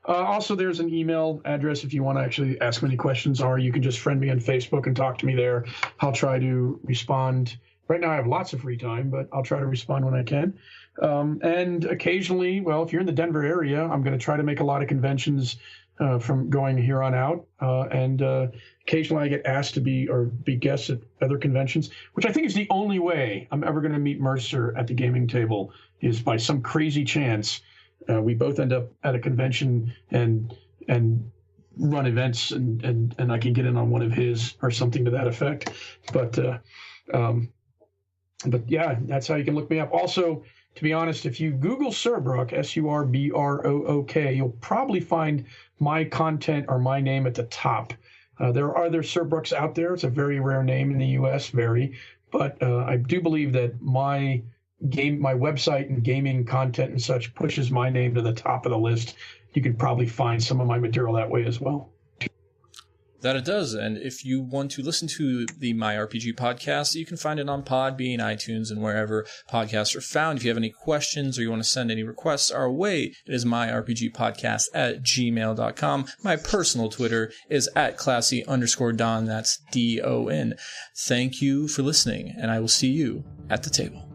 Also, there's an email address if you want to actually ask me any questions, or you can just friend me on Facebook and talk to me there. I'll try to respond. Right now I have lots of free time, but I'll try to respond when I can. And occasionally, well, if you're in the Denver area, I'm going to try to make a lot of conventions from going here on out. And occasionally I get asked to be guests at other conventions, which I think is the only way I'm ever going to meet Mercer at the gaming table, is by some crazy chance. We both end up at a convention and run events, and I can get in on one of his or something to that effect. But yeah, that's how you can look me up. Also, to be honest, if you Google Surbrook, Surbrook, you'll probably find my content or my name at the top. There are other Surbrooks out there. It's a very rare name in the U.S., but I do believe that my website and gaming content and such pushes my name to the top of the list. You could probably find some of my material that way as well. That it does. And if you want to listen to the MyRPG podcast, you can find it on Podbean, iTunes, and wherever podcasts are found. If you have any questions or you want to send any requests our way, it is myrpgpodcast@gmail.com. My personal Twitter is @classy_Don. That's DON. Thank you for listening, and I will see you at the table.